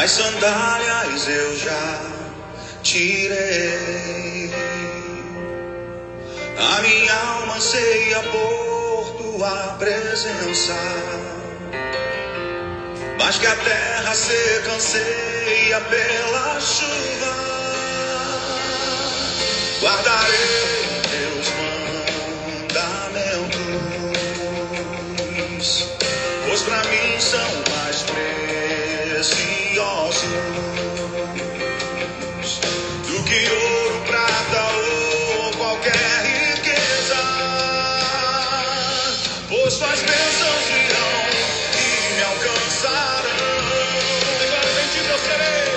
As sandálias eu já tirei. A minha alma anseia por tua presença, mas que a terra seca anseia pela chuva. Guardarei teus mandamentos, pois pra mim são mais preciosos do que ouro, prata ou qualquer riqueza. Pois tuas bênçãos virão e me alcançarão. Agora bendito eu serei,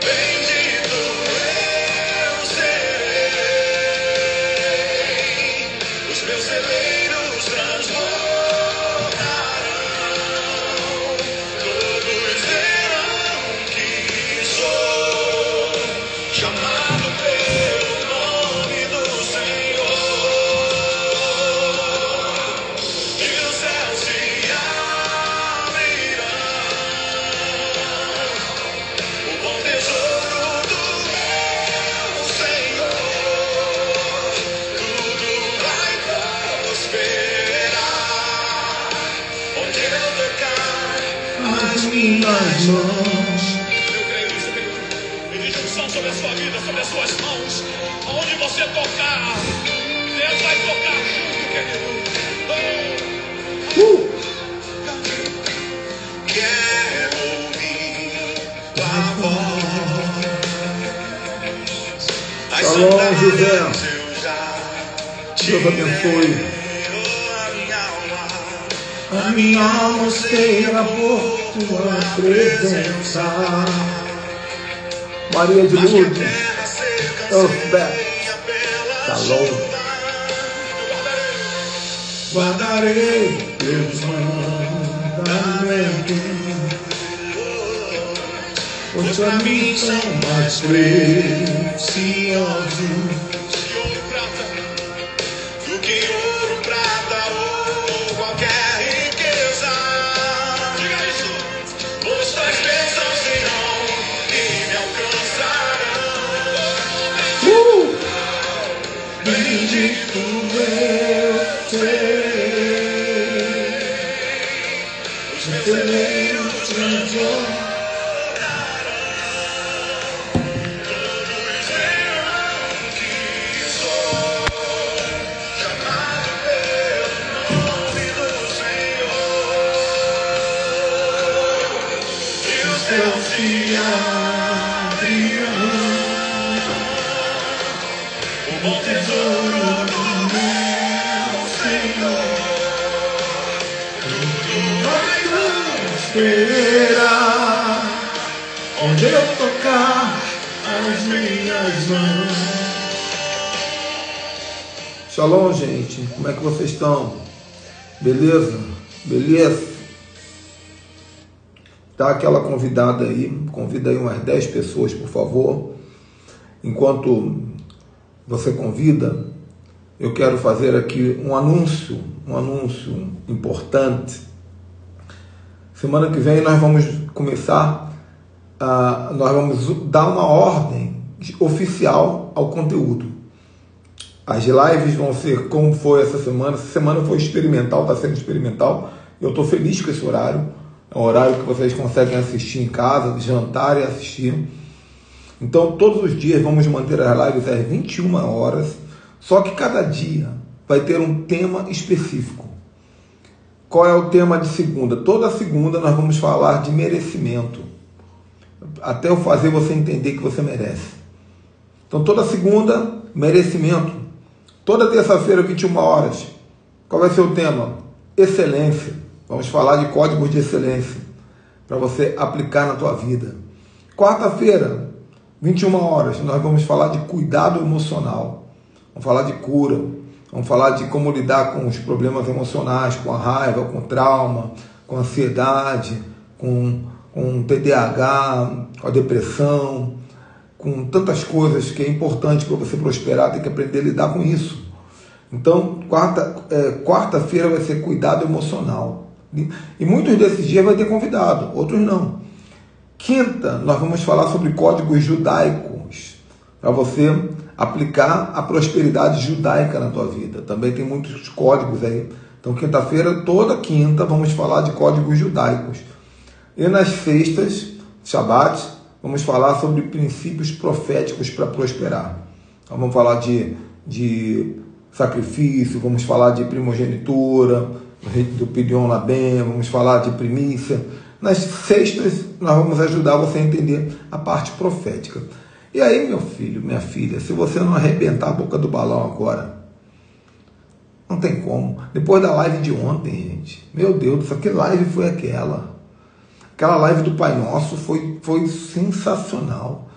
bendito eu serei. Os meus celeiros transbordarão. Todos verão que sou chamado pelo nome do Senhor. E os céus se abrirão. O bom tesouro do meu Senhor, tudo vai prosperar. Onde eu tocar As minhas mãos. eu creio nisso, querido. Existe unção sobre a sua vida, sobre as suas mãos. Onde você tocar, Deus vai tocar junto, querido. Quero ouvir tua voz. As Shalom, sandálias José. eu já Deus abençoe. a minha alma anseia por tua presença. Maria de Lourdes, Elfbeth, Shalom. Guardarei teus mandamentos, pois pra mim são mais preciosos Do que ouro, prata ou qualquer riqueza. Diga isso. Pois tuas bênçãos virão e me alcançarão. Bendito eu serei, Os meus celeiros transbordarão. Todos verão que sou chamado pelo nome do Senhor. E os céus se abrirão. O bom tesouro do meu Senhor, tudo vai prosperar onde eu tocar as minhas mãos. Shalom, gente. Como é que vocês estão? Beleza? Beleza? Tá aquela convidada aí. Convida aí umas 10 pessoas, por favor. Enquanto você convida, eu quero fazer aqui um anúncio importante. Semana que vem nós vamos começar, nós vamos dar uma ordem oficial ao conteúdo. As lives vão ser como foi essa semana. Essa semana foi experimental, está sendo experimental. Eu estou feliz com esse horário. É um horário que vocês conseguem assistir em casa, jantar e assistir. Então, todos os dias vamos manter as lives às 21 horas, só que cada dia vai ter um tema específico. Qual é o tema de segunda? Toda segunda nós vamos falar de merecimento, até eu fazer você entender que você merece. Então, toda segunda, merecimento. Toda terça-feira, 21 horas, qual vai ser o tema? Excelência. Vamos falar de códigos de excelência, para você aplicar na tua vida. Quarta-feira, 21 horas, nós vamos falar de cuidado emocional, vamos falar de cura, vamos falar de como lidar com os problemas emocionais, com a raiva, com o trauma, com a ansiedade, com o TDAH, com a depressão, com tantas coisas que é importante para você prosperar, tem que aprender a lidar com isso. Então, quarta-feira vai ser cuidado emocional. E muitos desses dias vai ter convidado, outros não. Quinta, nós vamos falar sobre códigos judaicos, para você aplicar a prosperidade judaica na tua vida. Também tem muitos códigos aí. Então, quinta-feira, toda quinta, vamos falar de códigos judaicos. E nas sextas, Shabat, vamos falar sobre princípios proféticos para prosperar. Então, vamos falar de sacrifício, vamos falar de primogenitura, do Pidyon Labem, vamos falar de primícia. Nas sextas, nós vamos ajudar você a entender a parte profética. E aí, meu filho, minha filha, se você não arrebentar a boca do balão agora, não tem como. Depois da live de ontem, gente, meu Deus do céu, que live foi aquela? Aquela live do Pai Nosso foi sensacional.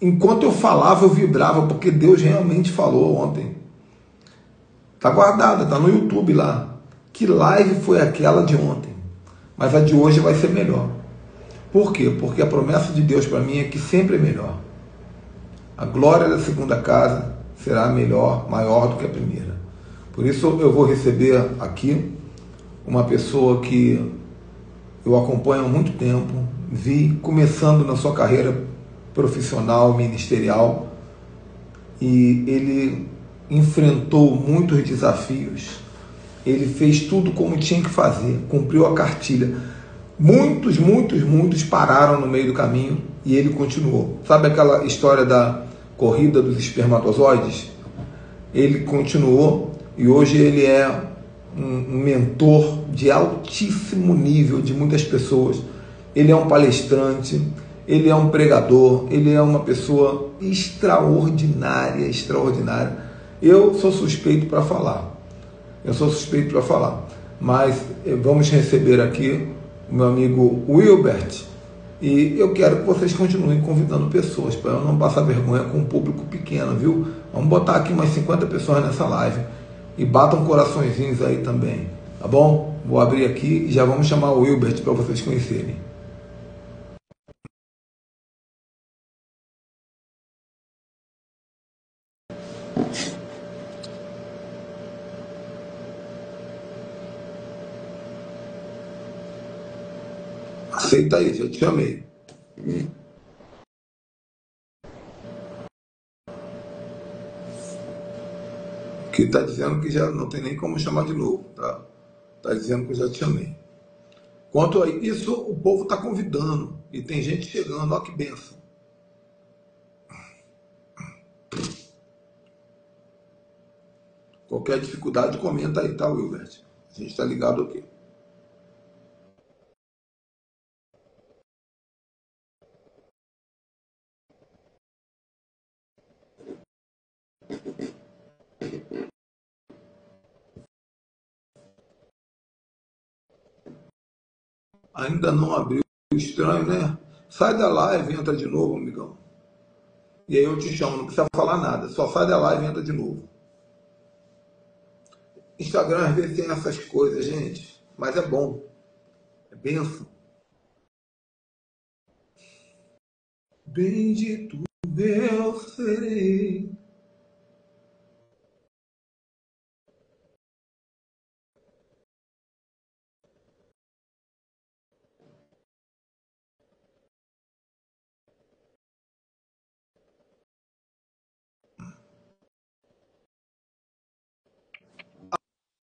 Enquanto eu falava, eu vibrava, porque Deus realmente falou ontem. Está guardada, está no YouTube lá. Que live foi aquela de ontem? Mas a de hoje vai ser melhor. Por quê? Porque a promessa de Deus para mim é que sempre é melhor. A glória da segunda casa será melhor, maior do que a primeira. Por isso eu vou receber aqui uma pessoa que eu acompanho há muito tempo, vi começando na sua carreira profissional, ministerial, e ele enfrentou muitos desafios, ele fez tudo como tinha que fazer, cumpriu a cartilha. Muitos pararam no meio do caminho e ele continuou. Sabe aquela história da corrida dos espermatozoides? Ele continuou e hoje ele é um mentor de altíssimo nível de muitas pessoas. Ele é um palestrante, ele é um pregador, ele é uma pessoa extraordinária. Eu sou suspeito para falar. Mas vamos receber aqui o meu amigo Wilbert e eu quero que vocês continuem convidando pessoas para eu não passar vergonha com um público pequeno, viu? Vamos botar aqui umas 50 pessoas nessa live e batam coraçõezinhos aí também, tá bom? Vou abrir aqui e já vamos chamar o Wilbert para vocês conhecerem. Aceita aí, já te chamei. Que está dizendo que já não tem nem como chamar de novo, tá? Está dizendo que eu já te chamei. Quanto a isso, o povo está convidando e tem gente chegando, olha que benção. Qualquer dificuldade, comenta aí, tá, Wilbert? A gente está ligado aqui. Ainda não abriu, estranho, né? Sai da live e entra de novo, amigão. E aí eu te chamo, não precisa falar nada, só sai da live e entra de novo. Instagram às vezes tem essas coisas, gente, mas é bom, é benção. Bendito eu serei.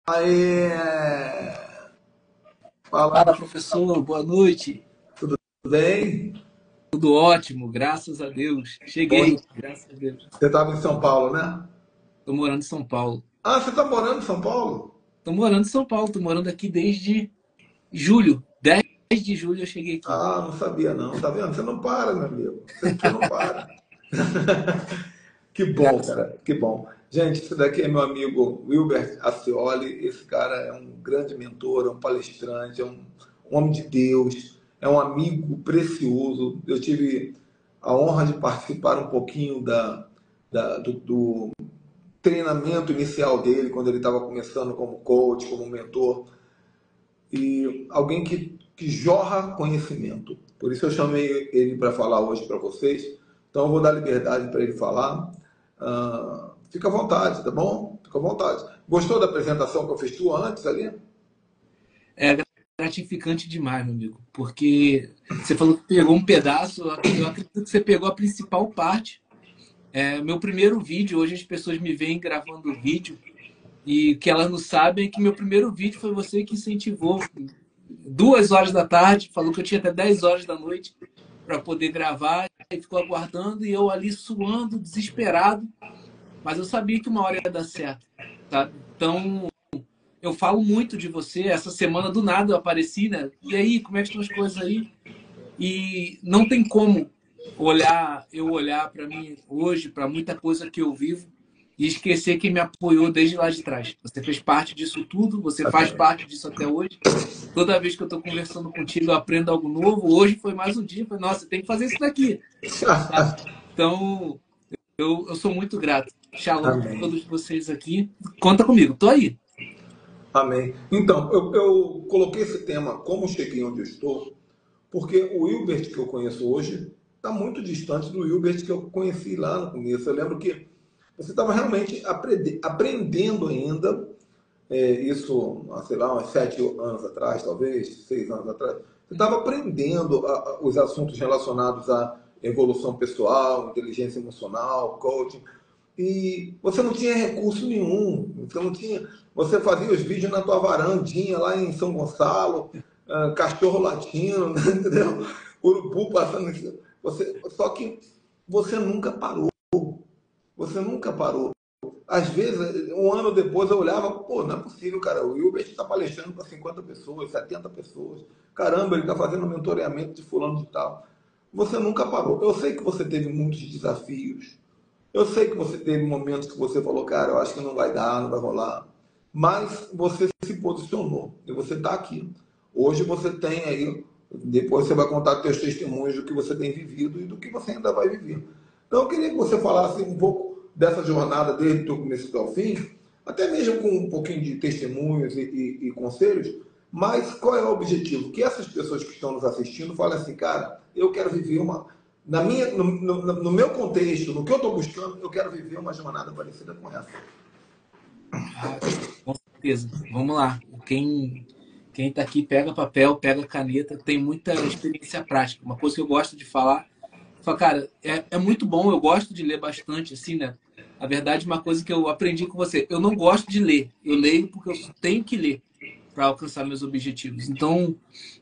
Aê! Fala, professor, boa noite. Tudo bem? Tudo ótimo, graças a Deus. Cheguei, graças a Deus. Você estava em São Paulo, né? Tô morando em São Paulo. Ah, você está morando em São Paulo? Tô morando em São Paulo, tô morando aqui desde julho. 10 de julho eu cheguei aqui. Ah, não sabia não. Tá vendo? Você não para, meu amigo. Você não para. Que bom, cara. Que bom. Gente, esse daqui é meu amigo Wilbert Acioli. Esse cara é um grande mentor, é um palestrante, é um homem de Deus, é um amigo precioso. Eu tive a honra de participar um pouquinho do treinamento inicial dele, quando ele estava começando como coach, como mentor. E alguém que jorra conhecimento. Por isso eu chamei ele para falar hoje para vocês. Então eu vou dar liberdade para ele falar. Fica à vontade, tá bom? Fica à vontade. Gostou da apresentação que eu fiz tu antes ali? gratificante demais, meu amigo. Porque você falou que pegou um pedaço, eu acredito que você pegou a principal parte. Meu primeiro vídeo, hoje as pessoas me veem gravando vídeo, e o que elas não sabem é que meu primeiro vídeo foi você que incentivou. 2 horas da tarde, falou que eu tinha até 10 horas da noite para poder gravar, e ficou aguardando, e eu ali suando, desesperado, mas eu sabia que uma hora ia dar certo, sabe? Então, eu falo muito de você. Essa semana, do nada, eu apareci, né? E aí, como é que estão as coisas aí? E não tem como eu olhar para mim hoje, para muita coisa que eu vivo, e esquecer quem me apoiou desde lá de trás. Você fez parte disso tudo, você faz parte disso até hoje. Toda vez que eu estou conversando contigo, eu aprendo algo novo. Hoje foi mais um dia. Falei, nossa, tem que fazer isso daqui. Sabe? Então, eu sou muito grato. Shalom para Amém. todos vocês aqui. Conta comigo, tô aí. Amém. Então, eu coloquei esse tema, como cheguei onde eu estou, porque o Hilbert que eu conheço hoje está muito distante do Hilbert que eu conheci lá no começo. Eu lembro que você estava realmente aprendendo ainda, isso, sei lá, uns 7 anos atrás, talvez, 6 anos atrás. Você estava aprendendo os assuntos relacionados à evolução pessoal, inteligência emocional, coaching. E você não tinha recurso nenhum, você não tinha. Você fazia os vídeos na tua varandinha lá em São Gonçalo, cachorro latindo, entendeu? Urubu passando. Só que você nunca parou. Você nunca parou. Às vezes, um ano depois eu olhava, pô, não é possível, cara. O Hilbert está palestrando para 50 pessoas, 70 pessoas. Caramba, ele está fazendo mentoreamento de fulano de tal. Você nunca parou. Eu sei que você teve muitos desafios. Eu sei que você teve momentos que você falou, cara, eu acho que não vai dar, não vai rolar. Mas você se posicionou e você está aqui. Hoje você tem aí, depois você vai contar teus testemunhos do que você tem vivido e do que você ainda vai viver. Então eu queria que você falasse um pouco dessa jornada desde o começo até o fim, até mesmo com um pouquinho de testemunhos e conselhos, mas qual é o objetivo? Que essas pessoas que estão nos assistindo falem assim, cara, eu quero viver no meu contexto, no que eu estou buscando, eu quero viver uma jornada parecida com essa. Com certeza. Vamos lá. Quem está aqui pega papel, pega caneta, tem muita experiência prática. Uma coisa que eu gosto de falar, cara, é muito bom, eu gosto de ler bastante, assim, né? A verdade, uma coisa que eu aprendi com você, eu não gosto de ler, eu leio porque eu tenho que ler para alcançar meus objetivos. Então,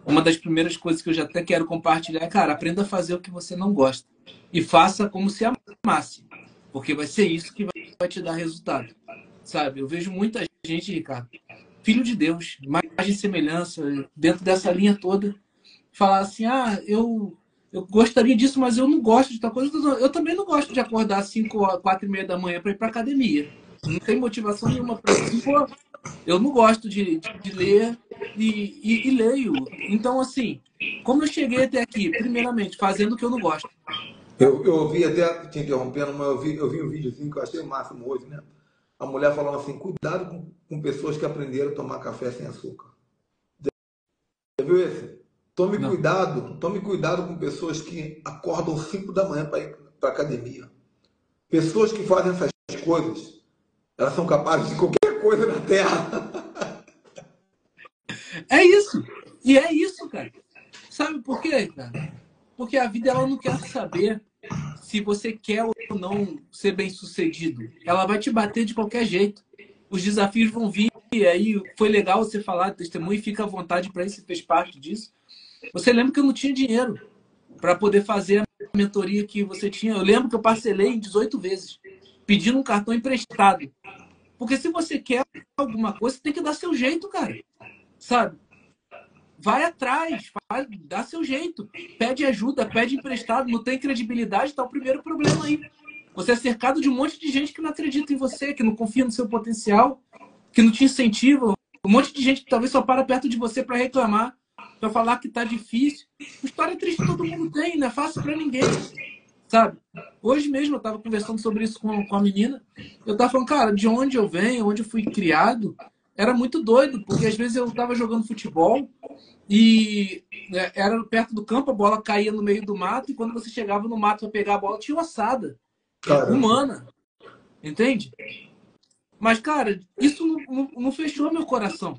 uma das primeiras coisas que eu já até quero compartilhar é, cara, aprenda a fazer o que você não gosta e faça como se amasse, porque vai ser isso que vai te dar resultado, sabe? Eu vejo muita gente, Ricardo, filho de Deus, imagem e semelhança, dentro dessa linha toda, falar assim, eu gostaria disso, mas eu não gosto de tal coisa. Eu também não gosto de acordar às 5, 4:30 da manhã para ir para academia. Não tem motivação nenhuma para isso. Pô, eu não gosto de ler e leio. Então, assim, como eu cheguei até aqui? Primeiramente, fazendo o que eu não gosto. Eu ouvi até, te interrompendo, mas eu vi um videozinho que eu achei o máximo hoje, né? A mulher falando assim, cuidado com pessoas que aprenderam a tomar café sem açúcar. Já viu esse? Não. Tome cuidado com pessoas que acordam 5 da manhã para ir para academia. Pessoas que fazem essas coisas, elas são capazes de qualquer coisa na Terra. É isso. E é isso, cara. Sabe por quê, cara? Porque a vida ela não quer saber se você quer ou não ser bem-sucedido. Ela vai te bater de qualquer jeito. Os desafios vão vir, e aí foi legal você falar de testemunho, e fica à vontade para isso, você fez parte disso. Você lembra que eu não tinha dinheiro para poder fazer a mentoria que você tinha? Eu lembro que eu parcelei em 18 vezes, pedindo um cartão emprestado. Porque se você quer alguma coisa, você tem que dar seu jeito, cara. Sabe? Vai atrás, dá seu jeito. Pede ajuda, pede emprestado, não tem credibilidade, tá o primeiro problema aí. Você é cercado de um monte de gente que não acredita em você, que não confia no seu potencial, que não te incentiva. Um monte de gente que talvez só para perto de você para reclamar, para falar que tá difícil. História triste todo mundo tem, não é fácil para ninguém, sabe? Hoje mesmo eu estava conversando sobre isso com a menina. Eu estava falando, cara, de onde eu venho, onde eu fui criado, era muito doido, porque às vezes eu estava jogando futebol e era perto do campo, a bola caía no meio do mato, e quando você chegava no mato para pegar a bola, tinha ossada Caramba. humana, entende? Mas, cara, isso não fechou meu coração.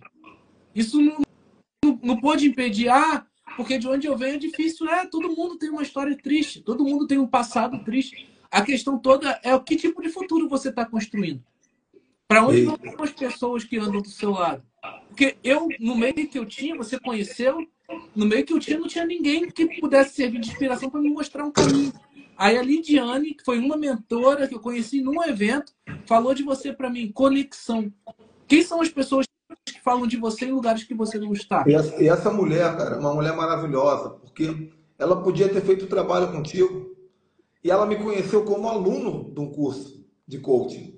Isso não não pôde impedir. Porque de onde eu venho é difícil. Todo mundo tem uma história triste. Todo mundo tem um passado triste. A questão toda é o que tipo de futuro você está construindo. Para onde vão as pessoas que andam do seu lado? Porque no meio que eu tinha, você conheceu, no meio que eu tinha, não tinha ninguém que pudesse servir de inspiração para me mostrar um caminho. Aí a Lidiane, que foi uma mentora que eu conheci num evento, falou de você para mim, conexão. Quem são as pessoas que falam de você em lugares que você não está? E essa mulher, cara, uma mulher maravilhosa, porque ela podia ter feito o trabalho contigo e ela me conheceu como aluno de um curso de coaching.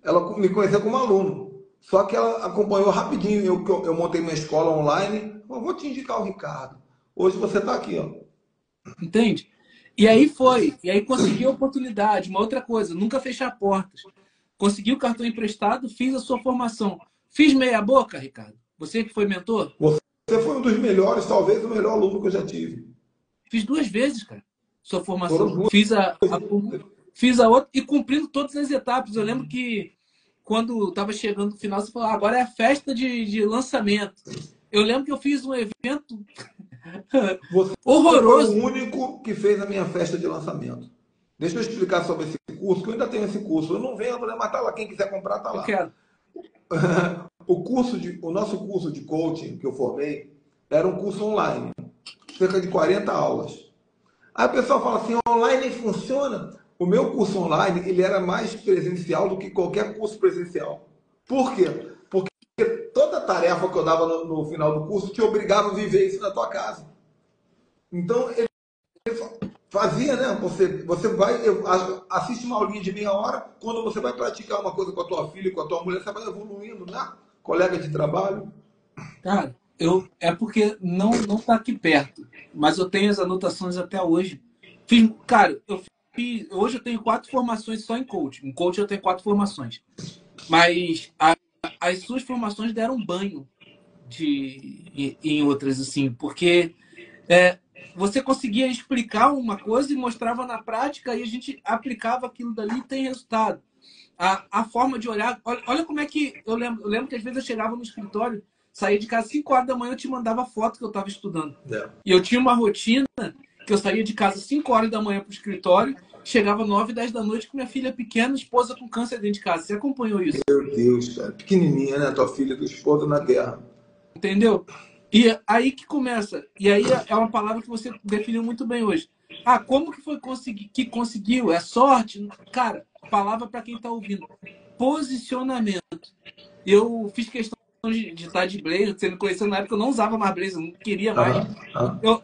Ela me conheceu como aluno, só que ela acompanhou rapidinho. Eu montei minha escola online. Eu vou te indicar o Ricardo. Hoje você está aqui, ó. Entende? E aí consegui a oportunidade. Uma outra coisa, nunca fechar portas. Consegui o cartão emprestado, fiz a sua formação. Fiz meia boca, Ricardo? Você que foi mentor? Você foi um dos melhores, talvez o melhor aluno que eu já tive. Fiz 2 vezes, cara, sua formação. Fiz a outra e cumprindo todas as etapas. Eu lembro que quando estava chegando no final, você falou, agora é a festa de lançamento. Eu lembro que eu fiz um evento horroroso. Você foi o único que fez a minha festa de lançamento. Deixa eu explicar sobre esse curso, que eu ainda tenho esse curso. Eu não vendo, mas tá lá. Quem quiser comprar, tá lá. Eu quero. O nosso curso de coaching que eu formei era um curso online. Cerca de 40 aulas. Aí o pessoal fala assim, online funciona? O meu curso online, ele era mais presencial do que qualquer curso presencial. Por quê? Porque toda tarefa que eu dava no final do curso te obrigava a viver isso na tua casa. Então, ele fazia, né? Você vai, assiste uma aulinha de meia hora, quando você vai praticar uma coisa com a tua filha, com a tua mulher, você vai evoluindo, né? Colega de trabalho. Cara, é porque não tá aqui perto, mas eu tenho as anotações até hoje. Hoje eu tenho 4 formações só em coaching. Em coaching eu tenho 4 formações. Mas as suas formações deram banho em outras, assim, porque você conseguia explicar uma coisa e mostrava na prática e a gente aplicava aquilo dali e tem resultado. A forma de olhar... Olha como é que... Eu lembro que às vezes eu chegava no escritório, saía de casa 5 horas da manhã, eu te mandava foto que eu estava estudando. E eu tinha uma rotina que eu saía de casa 5 horas da manhã para o escritório, chegava 9, 10 da noite com minha filha pequena, esposa com câncer dentro de casa. Você acompanhou isso? Meu Deus, cara. Pequenininha, né? Tua filha, tua esposa na guerra. Entendeu? E aí que começa. E aí é uma palavra que você definiu muito bem hoje. Como que foi que conseguiu? É sorte? Cara, palavra para quem está ouvindo. Posicionamento. Eu fiz questão de estar de blazer. Você me conheceu na época, eu não usava mais blazer, eu não queria mais.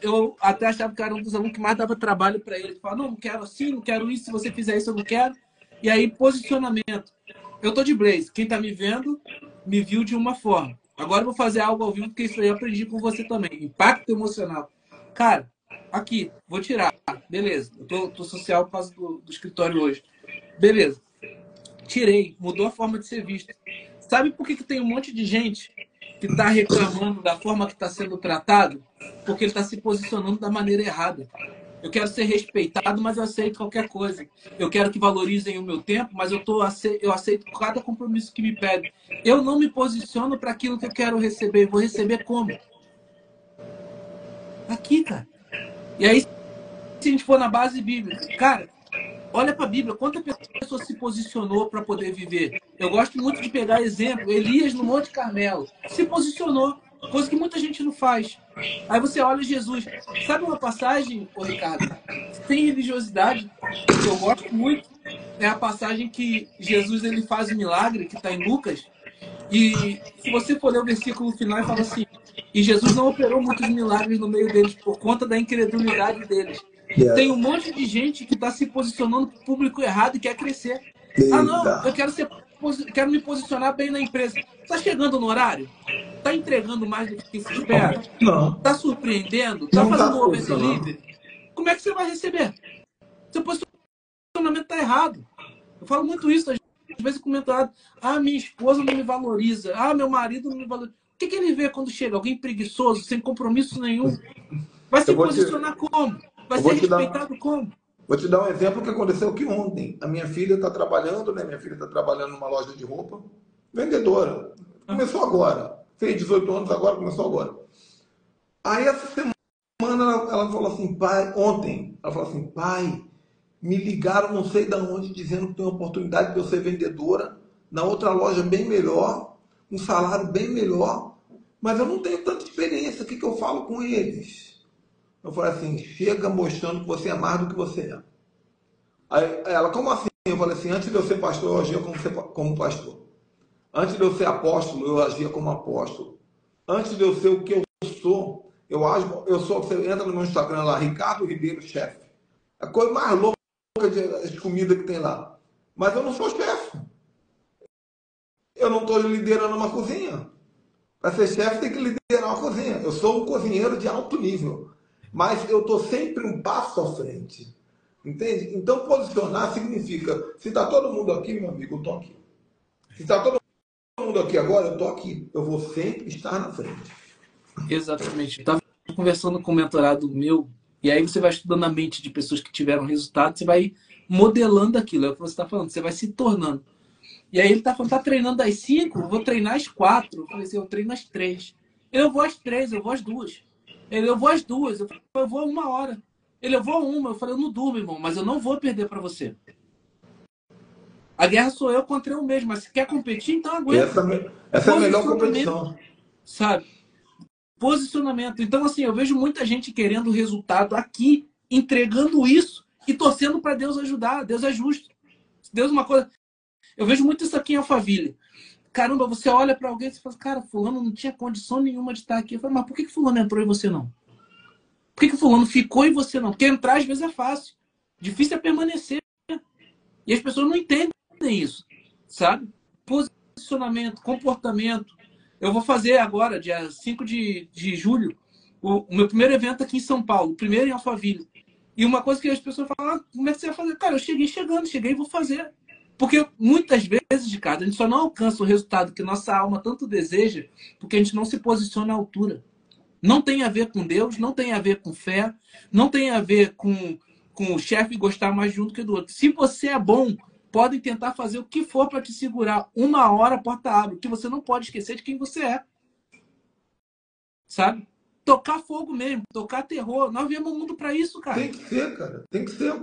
Eu até achava que era um dos alunos que mais dava trabalho para ele. Ele falava, não quero assim, não quero isso, se você fizer isso eu não quero. E aí, posicionamento. Eu tô de blazer. Quem tá me vendo, me viu de uma forma. Agora eu vou fazer algo ao vivo, porque isso aí eu aprendi com você também. Impacto emocional. Cara, aqui, vou tirar. Beleza. Eu tô social por causa do escritório hoje. Beleza. Tirei. Mudou a forma de ser visto. Sabe por que tem um monte de gente que está reclamando da forma que está sendo tratado? Porque ele está se posicionando da maneira errada. Eu quero ser respeitado, mas eu aceito qualquer coisa. Eu quero que valorizem o meu tempo, mas eu aceito cada compromisso que me pedem. Eu não me posiciono para aquilo que eu quero receber. Vou receber como? Aqui, cara. E aí, se a gente for na base bíblica, cara, olha para a Bíblia, quanta pessoa se posicionou para poder viver. Eu gosto muito de pegar exemplo. Elias no Monte Carmelo se posicionou, coisa que muita gente não faz. Aí você olha Jesus. Sabe uma passagem, Ricardo, sem religiosidade, que eu gosto muito? É a passagem que Jesus ele faz um milagre, que está em Lucas. E se você for ler o versículo final, ele fala assim, e Jesus não operou muitos milagres no meio deles por conta da incredulidade deles. Tem um monte de gente que está se posicionando para o público errado e quer crescer. Não, eu quero me posicionar bem na empresa. Está chegando no horário? Está entregando mais do que se espera? Não. Está surpreendendo? Está fazendo o over delivery? Como é que você vai receber? Seu posicionamento está errado. Eu falo muito isso, às vezes comentado. Minha esposa não me valoriza. Meu marido não me valoriza. O que ele vê quando chega? Alguém preguiçoso, sem compromisso nenhum? Vai se posicionar como? Vai ser respeitado como? Vou te dar um exemplo que aconteceu aqui ontem. A minha filha está trabalhando, né? Minha filha está trabalhando numa loja de roupa. Vendedora. Começou agora. Fez 18 anos agora, começou agora. Aí essa semana ela falou assim, pai, ontem, ela falou assim, pai, me ligaram não sei de onde, dizendo que tem uma oportunidade de eu ser vendedora na outra loja bem melhor, um salário bem melhor, mas eu não tenho tanta experiência, o que, que eu falo com eles? Eu falei assim, chega mostrando que você é mais do que você é. Aí ela, como assim? Eu falei assim, antes de eu ser pastor, eu agia como pastor. Antes de eu ser apóstolo, eu agia como apóstolo. Antes de eu ser o que eu sou, eu sou, você entra no meu Instagram lá, Ricardo Ribeiro, chefe. A coisa mais louca de comida que tem lá. Mas eu não sou chefe. Eu não estou liderando uma cozinha. Para ser chefe tem que liderar uma cozinha. Eu sou um cozinheiro de alto nível. Mas eu estou sempre um passo à frente. Entende? Então posicionar significa, se está todo mundo aqui, meu amigo, eu estou aqui. Se está todo mundo aqui agora, eu estou aqui. Eu vou sempre estar na frente. Exatamente. Eu estava conversando com um mentorado meu, e aí você vai estudando a mente de pessoas que tiveram resultado, você vai modelando aquilo, é o que você está falando, você vai se tornando. E aí ele tá falando, tá treinando às 5, eu vou treinar às 4. Eu falei assim, eu treino às 3. Eu vou às 3, eu vou às 2. Eu vou às 2, eu falei, eu vou a 1 hora. Eu vou a 1, eu falei, eu não durmo, irmão, mas eu não vou perder para você. A guerra sou eu contra eu mesmo, mas se quer competir, então aguenta. Essa é a melhor competição. Sabe? Posicionamento. Então, assim, eu vejo muita gente querendo resultado aqui, entregando isso e torcendo para Deus ajudar. Deus é justo. Deus é uma coisa... Eu vejo muito isso aqui em Alphaville. Caramba, você olha para alguém e fala, cara, fulano não tinha condição nenhuma de estar aqui. Eu falo, mas por que fulano entrou e você não? Por que fulano ficou e você não? Porque entrar às vezes é fácil. Difícil é permanecer. E as pessoas não entendem isso, sabe? Posicionamento, comportamento. Eu vou fazer agora, dia 5 de julho, o meu primeiro evento aqui em São Paulo, o primeiro em Alphaville. E uma coisa que as pessoas falam, como é que você vai fazer? Cara, eu cheguei e vou fazer. Porque muitas vezes, Ricardo, a gente só não alcança o resultado que nossa alma tanto deseja porque a gente não se posiciona à altura. Não tem a ver com Deus, não tem a ver com fé, não tem a ver com o chefe gostar mais de um do que do outro. Se você é bom, podem tentar fazer o que for para te segurar. 1 hora a porta abre, porque você não pode esquecer de quem você é. Sabe? Tocar fogo mesmo, tocar terror. Nós viemos o mundo para isso, cara. Tem que ser, cara. Tem que ser.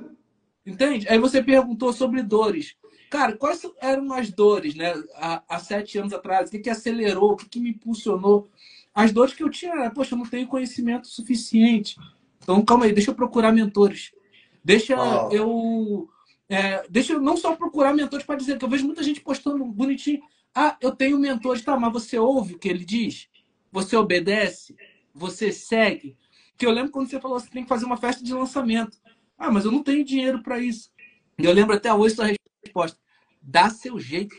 Entende? Aí você perguntou sobre dores. Cara, quais eram as dores, né? Há 7 anos atrás, o que acelerou, o que me impulsionou? As dores que eu tinha era, poxa, eu não tenho conhecimento suficiente. Então, calma aí, deixa eu procurar mentores. Deixa eu não só procurar mentores para dizer que eu vejo muita gente postando bonitinho. Ah, eu tenho mentores, tá, mas você ouve o que ele diz? Você obedece? Você segue? Porque eu lembro quando você falou que você tem que fazer uma festa de lançamento. Ah, mas eu não tenho dinheiro para isso. E eu lembro até hoje sua resposta. Dá seu jeito.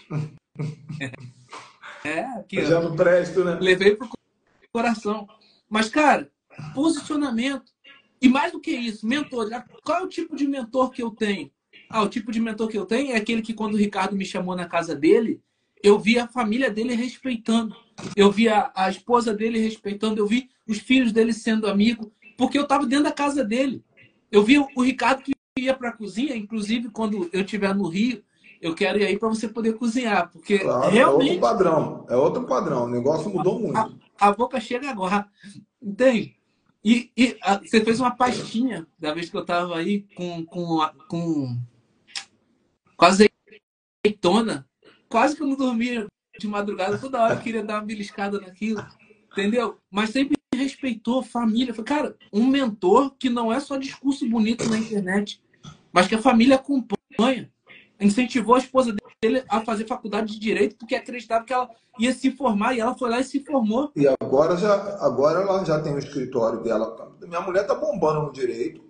Aqui, eu já não presto, né? Levei pro coração. Mas, cara, posicionamento. E mais do que isso, mentor. Qual é o tipo de mentor que eu tenho? O tipo de mentor que eu tenho é aquele que quando o Ricardo me chamou na casa dele, eu vi a família dele respeitando. Eu vi a esposa dele respeitando. Eu vi os filhos dele sendo amigo. Porque eu estava dentro da casa dele. Eu vi o Ricardo que ia para a cozinha, inclusive quando eu estiver no Rio, eu quero ir aí para você poder cozinhar, porque claro, realmente... É outro padrão, o negócio mudou muito. A boca chega agora, entende? E você fez uma pastinha da vez que eu estava aí com azeitona, quase que eu não dormia de madrugada, toda hora eu queria dar uma beliscada naquilo, entendeu? Mas sempre respeitou família. Falei, cara, um mentor que não é só discurso bonito na internet, mas que a família acompanha. Incentivou a esposa dele a fazer faculdade de Direito porque acreditava que ela ia se formar e ela foi lá e se formou. E agora ela já tem o escritório dela. Minha mulher tá bombando no Direito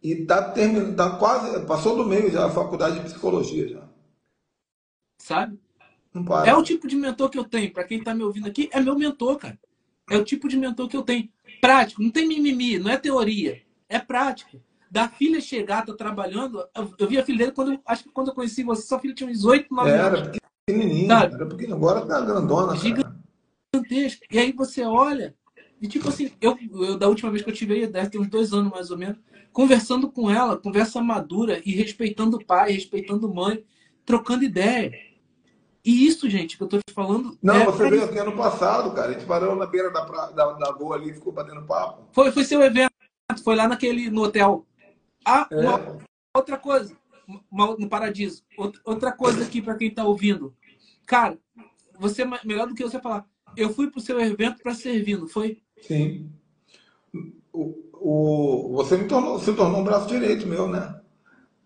e tá quase, passou do meio já a faculdade de Psicologia já. Sabe? Não para. É o tipo de mentor que eu tenho. Para quem tá me ouvindo aqui, é meu mentor, cara. É o tipo de mentor que eu tenho. Prático, não tem mimimi, não é teoria. É prático. Da filha chegar, tá trabalhando. Eu vi a filha dele acho que quando eu conheci você, sua filha tinha uns 8, 9 anos. Era pequenininha, era pequenininha. Agora tá grandona, cara. Gigantesco. E aí você olha, e tipo assim, eu da última vez que eu tive aí, deve ter uns 2 anos mais ou menos, conversando com ela, conversa madura e respeitando o pai, respeitando mãe, trocando ideia. E isso, gente, que eu tô te falando, Não, você veio aqui ano passado, cara. A gente parou na beira da rua ali e ficou batendo papo. foi seu evento, foi lá no hotel. Ah, uma É, outra coisa, no Paradiso. Outra coisa aqui para quem tá ouvindo. Cara, você é melhor do que você falar. Eu fui pro seu evento para servir, não foi? sim. Você se tornou um braço direito meu, né?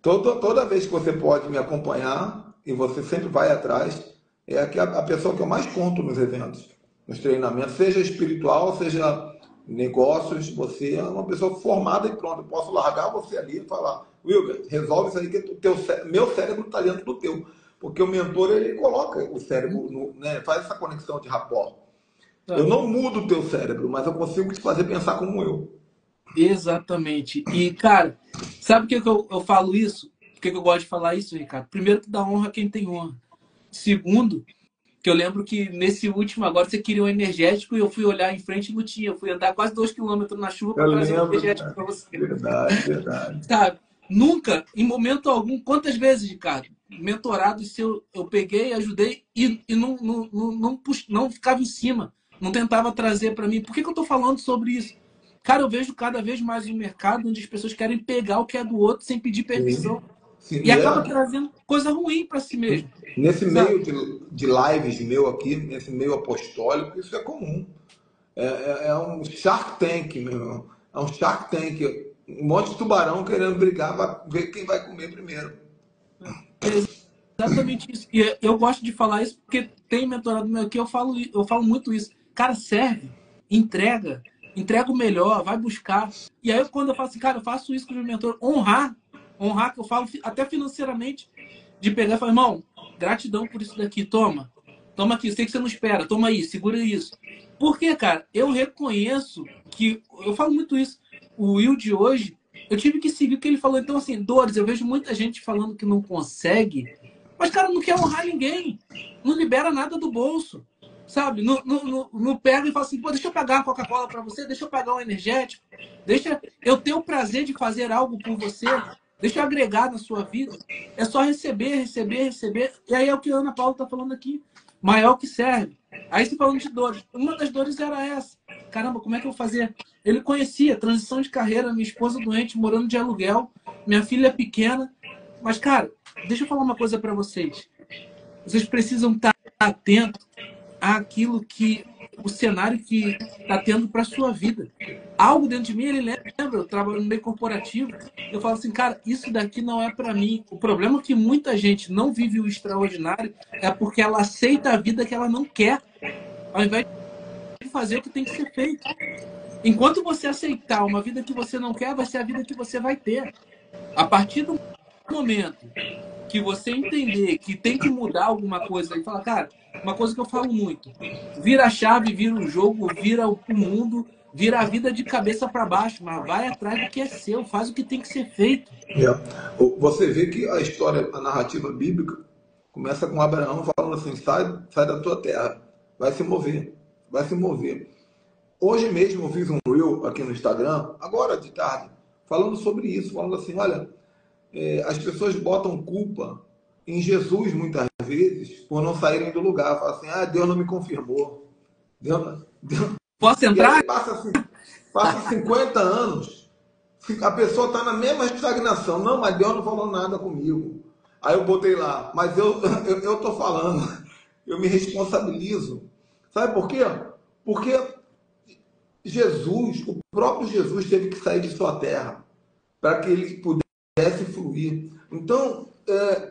Toda vez que você pode me acompanhar e você sempre vai atrás, é a pessoa que eu mais conto nos eventos, nos treinamentos, seja espiritual, seja negócios, você é uma pessoa formada e pronta. Eu posso largar você ali e falar, Wilber, resolve isso aí que meu cérebro está dentro do teu. Porque o mentor, ele coloca o cérebro, né, faz essa conexão de rapport. Eu não mudo o teu cérebro, mas eu consigo te fazer pensar como eu. Exatamente. E, cara, sabe por que eu falo isso? Por que eu gosto de falar isso, Ricardo? Primeiro, que dá honra a quem tem honra. Segundo, que eu lembro que nesse último agora você queria um energético e eu fui olhar em frente e não tinha. Eu fui andar quase 2 quilômetros na chuva Eu para trazer um lembro, energético cara. para você. Verdade, verdade. Sabe? Nunca, em momento algum, quantas vezes, Ricardo, mentorado seu, eu peguei, ajudei e não ficava em cima, não tentava trazer para mim. Por que eu estou falando sobre isso? Cara, eu vejo cada vez mais um mercado onde as pessoas querem pegar o que é do outro sem pedir permissão. Sim. Sim, E acaba trazendo coisa ruim para si mesmo. nesse Sabe? meio de lives meu aqui, nesse meio apostólico, isso é comum. É um Shark Tank, meu irmão. É um Shark Tank. Um monte de tubarão querendo brigar para ver quem vai comer primeiro. É exatamente isso. E eu gosto de falar isso porque tem mentorado meu aqui, eu falo muito isso. Cara, serve, entrega o melhor, vai buscar. E aí, quando eu falo assim, cara, eu faço isso com o meu mentor, honrar, que eu falo até financeiramente, de pegar e falar, irmão, gratidão por isso daqui, toma aqui, sei que você não espera, toma aí, segura isso. Porque, cara, eu reconheço que, eu falo muito isso, o Will de hoje, eu tive que seguir o que ele falou. Então, assim, Dores, eu vejo muita gente falando que não consegue, mas, cara, não quer honrar ninguém, não libera nada do bolso. Sabe? Não pega e fala assim, pô, deixa eu pagar uma Coca-Cola para você, deixa eu pagar um energético, deixa eu ter o prazer de fazer algo por você, deixa eu agregar na sua vida. É só receber, receber, receber. E aí é o que a Ana Paula está falando aqui. Maior que serve. Aí você falando de dores. Uma das dores era essa. Caramba, como é que eu vou fazer? Ele conhecia, transição de carreira, minha esposa doente, morando de aluguel, minha filha pequena. Mas, cara, deixa eu falar uma coisa para vocês. Vocês precisam estar atentos àquilo que o cenário que está tendo para sua vida. Algo dentro de mim, ele lembra, eu trabalho no meio corporativo, eu falo assim, cara, isso daqui não é para mim. O problema é que muita gente não vive o extraordinário é porque ela aceita a vida que ela não quer, ao invés de fazer o que tem que ser feito. Enquanto você aceitar uma vida que você não quer, vai ser a vida que você vai ter. A partir do momento que você entender que tem que mudar alguma coisa e falar, cara, uma coisa que eu falo muito, vira a chave, vira o jogo, vira o mundo, vira a vida de cabeça para baixo, mas vai atrás do que é seu, faz o que tem que ser feito. Você vê que a história, a narrativa bíblica começa com Abraão falando assim, sai da tua terra, vai se mover, vai se mover. Hoje mesmo eu fiz um reel aqui no Instagram, agora de tarde, falando sobre isso, falando assim, olha, as pessoas botam culpa em Jesus muitas vezes por não saírem do lugar. Falam assim, Deus não me confirmou. Deus... Posso entrar? E aí passa 50 anos, a pessoa está na mesma estagnação. Não, mas Deus não falou nada comigo. Aí eu botei lá, mas eu estou falando, eu me responsabilizo. Sabe por quê? Porque Jesus, o próprio Jesus teve que sair de sua terra para que ele pudesse fluir. Então,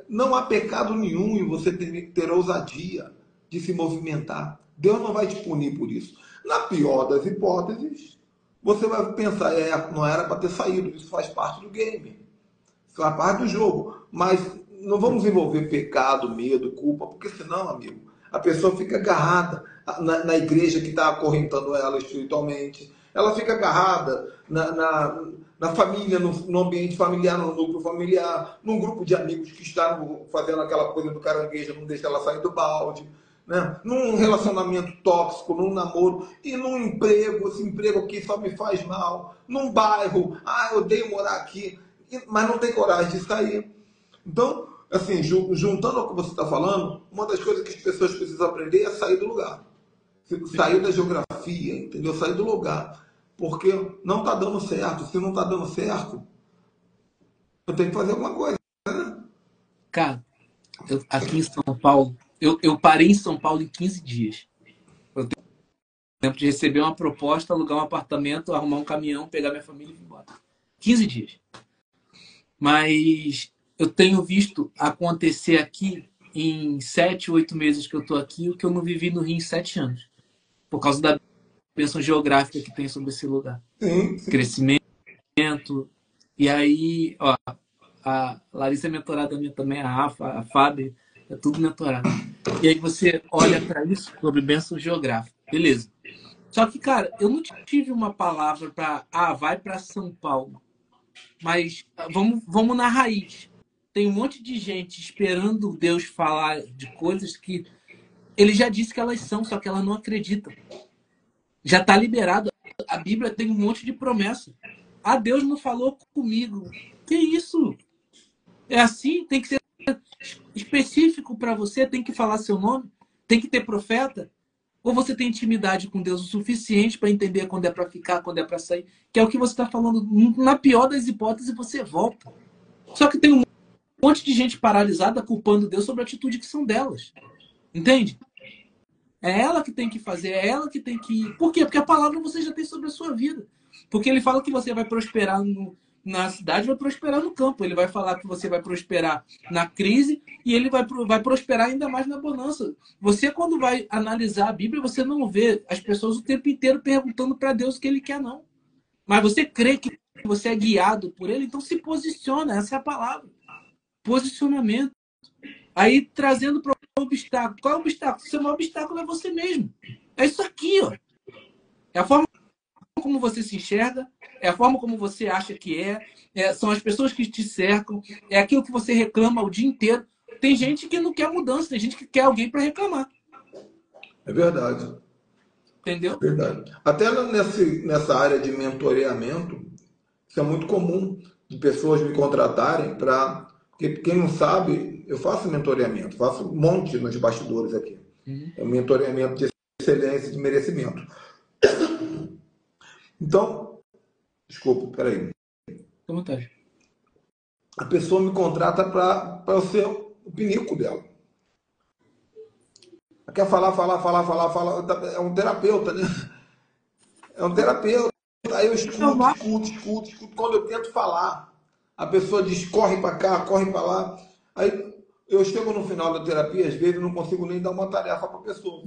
não há pecado nenhum em você ter ousadia de se movimentar. Deus não vai te punir por isso. Na pior das hipóteses, você vai pensar, não era para ter saído, isso faz parte do game, isso faz parte do jogo. Mas não vamos envolver pecado, medo, culpa, porque senão, amigo, a pessoa fica agarrada na igreja que está acorrentando ela espiritualmente, ela fica agarrada na família, no ambiente familiar, no núcleo familiar, num grupo de amigos que estão fazendo aquela coisa do caranguejo, não deixa ela sair do balde, né? Num relacionamento tóxico, num namoro, e num emprego, esse emprego aqui só me faz mal, num bairro, eu odeio morar aqui, mas não tem coragem de sair. Então, assim, juntando ao que você está falando, uma das coisas que as pessoas precisam aprender é sair do lugar. Sair da geografia, entendeu? Sair do lugar. Porque não está dando certo. Se não está dando certo, eu tenho que fazer alguma coisa. Cara, aqui em São Paulo, eu parei em São Paulo em 15 dias. Eu tenho tempo de receber uma proposta, alugar um apartamento, arrumar um caminhão, pegar minha família e ir embora. 15 dias. Mas eu tenho visto acontecer aqui em 7, 8 meses que eu estou aqui, o que eu não vivi no Rio em 7 anos. Por causa da bênção geográfica que tem sobre esse lugar. Sim, sim. Crescimento. E aí, ó, a Larissa é mentorada minha também, a Rafa, a Fábio, é tudo mentorado. E aí você olha para isso sobre bênção geográfica. Beleza. Só que, cara, eu não tive uma palavra para, vai para São Paulo. Mas vamos na raiz. Tem um monte de gente esperando Deus falar de coisas que ele já disse que elas são, só que ela não acredita. Já está liberado. A Bíblia tem um monte de promessa. Ah, Deus não falou comigo. Que isso? É assim? Tem que ser específico para você? Tem que falar seu nome? Tem que ter profeta? Ou você tem intimidade com Deus o suficiente para entender quando é para ficar, quando é para sair? Que é o que você está falando. Na pior das hipóteses, você volta. Só que tem um monte de gente paralisada culpando Deus sobre a atitude que são delas. Entende? É ela que tem que fazer, é ela que tem que ir. Por quê? Porque a palavra você já tem sobre a sua vida. Porque ele fala que você vai prosperar na cidade, vai prosperar no campo. Ele vai falar que você vai prosperar na crise e ele vai prosperar ainda mais na bonança. Você, quando vai analisar a Bíblia, você não vê as pessoas o tempo inteiro perguntando para Deus o que ele quer, não. Mas você crê que você é guiado por ele, então se posiciona. Essa é a palavra. Posicionamento. Aí, trazendo para o obstáculo. Qual é o obstáculo? O seu maior obstáculo é você mesmo. É isso aqui, ó. É a forma como você se enxerga, é a forma como você acha que são as pessoas que te cercam, é aquilo que você reclama o dia inteiro. Tem gente que não quer mudança, tem gente que quer alguém para reclamar. É verdade. Entendeu? É verdade. Até nessa área de mentoreamento, isso é muito comum de pessoas me contratarem para. Porque quem não sabe, eu faço mentoreamento, faço um monte nos bastidores aqui. É um mentoreamento de excelência e de merecimento. Então, desculpa, peraí. Fica à vontade. A pessoa me contrata para eu ser o pinico dela. Ela quer falar. É um terapeuta, né? É um terapeuta. Aí eu escuto. Quando eu tento falar, a pessoa diz, corre para cá, corre para lá. Aí eu chego no final da terapia, às vezes eu não consigo nem dar uma tarefa para a pessoa.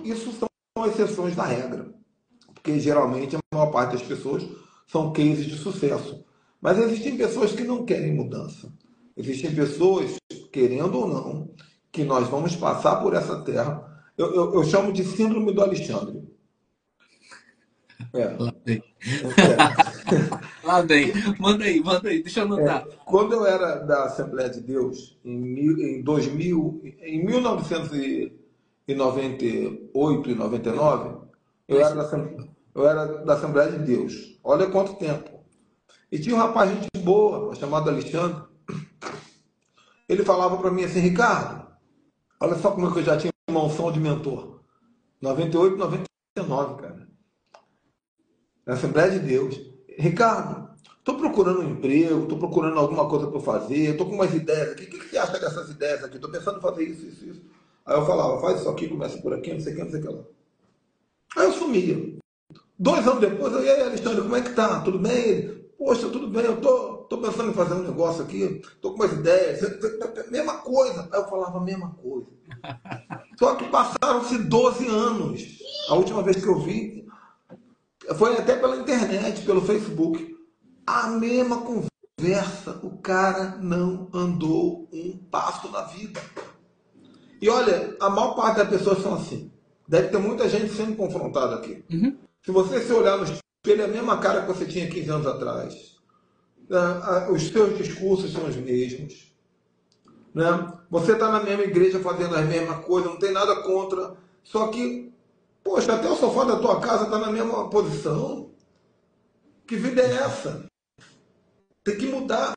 Isso são exceções da regra. Porque geralmente a maior parte das pessoas são cases de sucesso. Mas existem pessoas que não querem mudança. Existem pessoas, querendo ou não, que nós vamos passar por essa terra. Eu chamo de síndrome do Alexandre. Lá vem. É. Lá vem. Manda aí, deixa eu anotar. Quando eu era da Assembleia de Deus, em 2000, em 1998 e 99, eu era da Assembleia de Deus. Olha quanto tempo. E tinha um rapaz, gente boa, chamado Alexandre. Ele falava para mim assim, Ricardo, olha só como é que eu já tinha uma unção de mentor. 98, 99, cara. Na Assembleia de Deus. Ricardo, estou procurando um emprego, estou procurando alguma coisa para fazer, estou com umas ideias aqui. O que você acha dessas ideias aqui? Estou pensando em fazer isso. Aí eu falava, faz isso aqui, começa por aqui, não sei o que lá. Aí eu sumia. 2 anos depois, e aí, Alexandre, como é que tá? Tudo bem? Ele, poxa, tudo bem, eu tô pensando em fazer um negócio aqui, tô com umas ideias, mesma coisa. Aí eu falava, mesma coisa. Só que passaram-se 12 anos. A última vez que eu vi, foi até pela internet, pelo Facebook. A mesma conversa, o cara não andou um passo na vida. E olha, a maior parte das pessoas são assim. Deve ter muita gente sendo confrontada aqui. Se você se olhar no espelho, é a mesma cara que você tinha 15 anos atrás. Os seus discursos são os mesmos. Né? Você está na mesma igreja fazendo as mesmas coisas, não tem nada contra. Só que, poxa, até o sofá da tua casa está na mesma posição. Que vida é essa? Tem que mudar.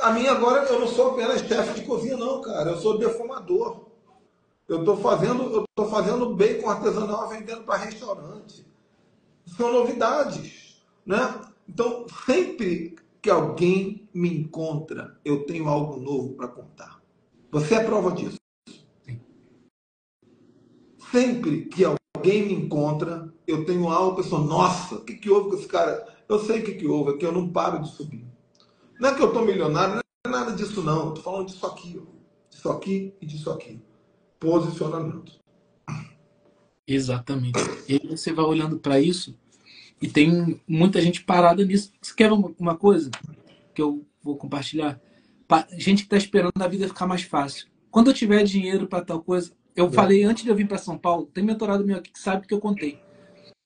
A minha agora, eu não sou apenas chefe de cozinha, não, cara. Eu sou defumador. Eu tô fazendo bacon artesanal vendendo para restaurante. São novidades, né? Então, sempre que alguém me encontra, eu tenho algo novo para contar. Você é prova disso. Sempre que alguém me encontra, eu tenho algo, eu penso, nossa, o que houve com esse cara? Eu sei o que houve, é que eu não paro de subir. Não é que eu estou milionário, não é nada disso não. Estou falando disso aqui, ó. Disso aqui e disso aqui. Posicionamento. Exatamente. E aí você vai olhando para isso e tem muita gente parada nisso. Você quer uma coisa que eu vou compartilhar? Gente que está esperando a vida ficar mais fácil. Quando eu tiver dinheiro para tal coisa, eu falei antes de eu vir para São Paulo, tem mentorado meu aqui que sabe que eu contei.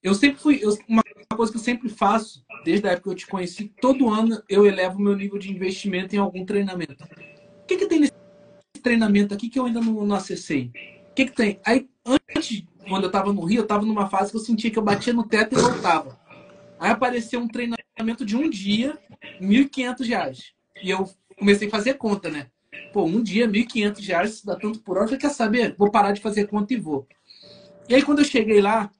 Eu sempre fui, uma coisa que eu sempre faço, desde a época que eu te conheci, todo ano eu elevo o meu nível de investimento em algum treinamento. O que tem nesse treinamento aqui que eu ainda não acessei? O que tem? Aí, antes, quando eu estava no Rio, eu estava numa fase que eu sentia que eu batia no teto e voltava. Aí apareceu um treinamento de um dia, R$ 1.500. E eu comecei a fazer conta, né? Pô, um dia, R$ 1.500, isso dá tanto por hora. Eu falei, quer saber? Vou parar de fazer conta e vou. E aí, quando eu cheguei lá,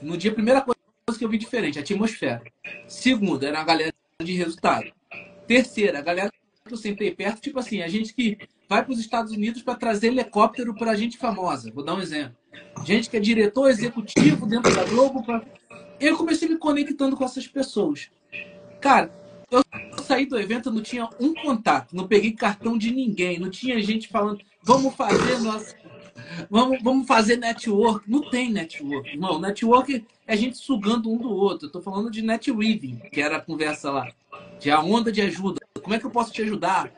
no dia, a primeira coisa que eu vi diferente, a atmosfera. Segunda, era a galera de resultado. Terceira, a galera que eu sentei perto, tipo assim, a gente que vai para os Estados Unidos para trazer helicóptero para gente famosa. Vou dar um exemplo. Gente que é diretor executivo dentro da Globo. Eu comecei me conectando com essas pessoas. Cara, eu saí do evento, não tinha um contato, não peguei cartão de ninguém, não tinha gente falando, vamos fazer vamos fazer network. Não tem network, irmão. Network é gente sugando um do outro. Eu tô falando de net weaving, que era a conversa lá. De a onda de ajuda. Como é que eu posso te ajudar?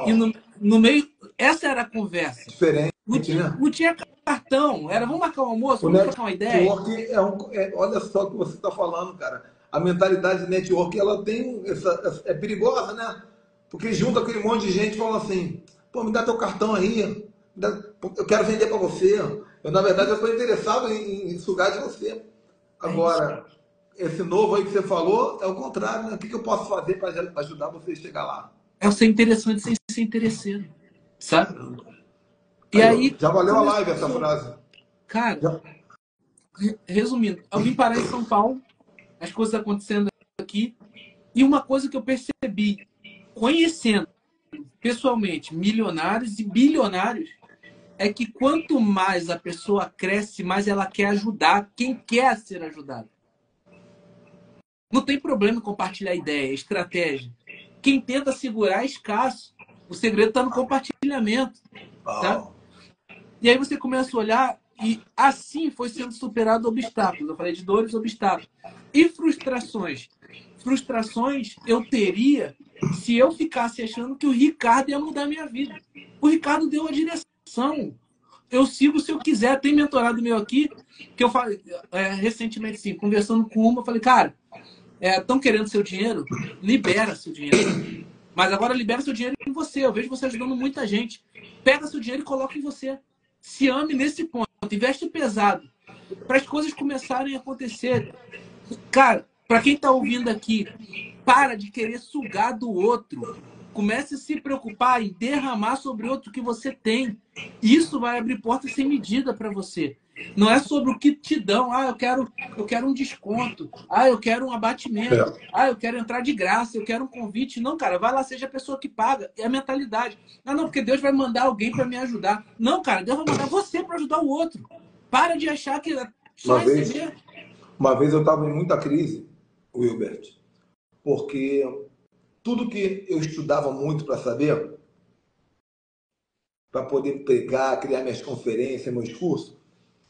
E no meio, essa era a conversa. Diferente, não tinha cartão. Era, vamos marcar um almoço, vamos trocar uma ideia. Network olha só o que você está falando, cara. A mentalidade de network, ela tem é perigosa, né? Porque junta aquele monte de gente e fala assim, pô, me dá teu cartão aí, eu quero vender para você. Na verdade, eu estou interessado em sugar de você. Agora, esse novo aí que você falou, é o contrário, né? O que eu posso fazer para ajudar você a chegar lá? É o ser interessante sem ser interesseiro, sabe? E aí, já valeu a live essa frase. Cara, resumindo, eu vim parar em São Paulo, as coisas acontecendo aqui, e uma coisa que eu percebi, conhecendo pessoalmente milionários e bilionários, é que quanto mais a pessoa cresce, mais ela quer ajudar quem quer ser ajudado. Não tem problema em compartilhar ideia, estratégia. Quem tenta segurar é escasso. O segredo está no compartilhamento. Tá? E aí você começa a olhar e assim foi sendo superado obstáculos. Eu falei de dores, obstáculos. E frustrações. Frustrações eu teria se eu ficasse achando que o Ricardo ia mudar a minha vida. O Ricardo deu a direção. Eu sigo se eu quiser. Tem mentorado meu aqui, que eu falei recentemente, assim, conversando com uma, eu falei, cara, estão querendo seu dinheiro? Libera seu dinheiro. Mas agora libera seu dinheiro em você. Eu vejo você ajudando muita gente. Pega seu dinheiro e coloca em você. Se ame nesse ponto. Investe pesado. Para as coisas começarem a acontecer. Cara, para quem está ouvindo aqui, para de querer sugar do outro. Comece a se preocupar em derramar sobre outro que você tem. Isso vai abrir portas sem medida para você. Não é sobre o que te dão. Eu quero um desconto. Eu quero um abatimento. Eu quero entrar de graça. Eu quero um convite. Não, cara, vai lá, seja a pessoa que paga. É a mentalidade. Não, porque Deus vai mandar alguém para me ajudar. Não, cara, Deus vai mandar você para ajudar o outro. Para de achar que só receber. Uma vez eu estava em muita crise, Wilbert, porque tudo que eu estudava muito para saber, para poder pregar, criar minhas conferências, meus cursos,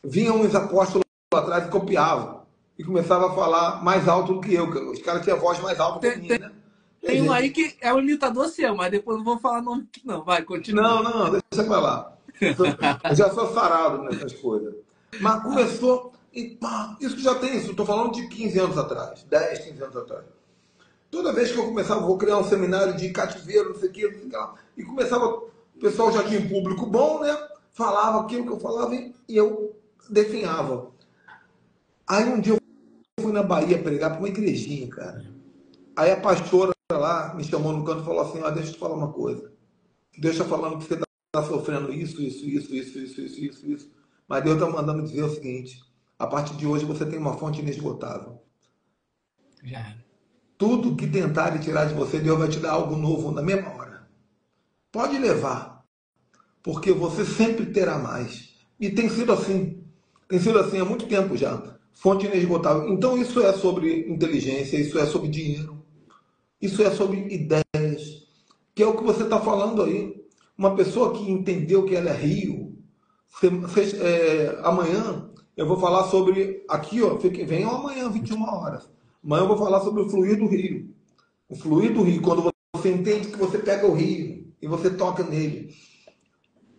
vinham uns apóstolos lá atrás e copiavam. E começava a falar mais alto do que eu. Os caras tinham voz mais alta que a minha, né? Tem um aí que é um imitador seu, mas depois não vou falar nome aqui não. Vai, continua. Não, deixa pra lá. Eu já sou sarado nessas coisas. Mas começou... Isso já tem isso. Estou falando de 15 anos atrás. 10, 15 anos atrás. Toda vez que eu começava, vou criar um seminário de cativeiro, não sei o que, e começava... O pessoal já tinha um público bom, né? Falava aquilo que eu falava e eu definhava. Aí um dia eu fui na Bahia pregar para uma igrejinha, cara. Aí a pastora lá me chamou no canto e falou assim, ó, deixa eu te falar uma coisa. Deus está falando que você está sofrendo isso. Mas Deus está mandando dizer o seguinte, a partir de hoje você tem uma fonte inesgotável. Já era. Tudo que tentarem tirar de você, Deus vai te dar algo novo na mesma hora. Pode levar, porque você sempre terá mais. E tem sido assim. Tem sido assim há muito tempo já. Fonte inesgotável. Então isso é sobre inteligência, isso é sobre dinheiro, isso é sobre ideias, que é o que você está falando aí. Uma pessoa que entendeu que ela é rio, amanhã eu vou falar sobre, aqui ó, venham amanhã, 21 horas. Amanhã eu vou falar sobre o fluir do rio. O fluir do rio, quando você entende que você pega o rio e você toca nele.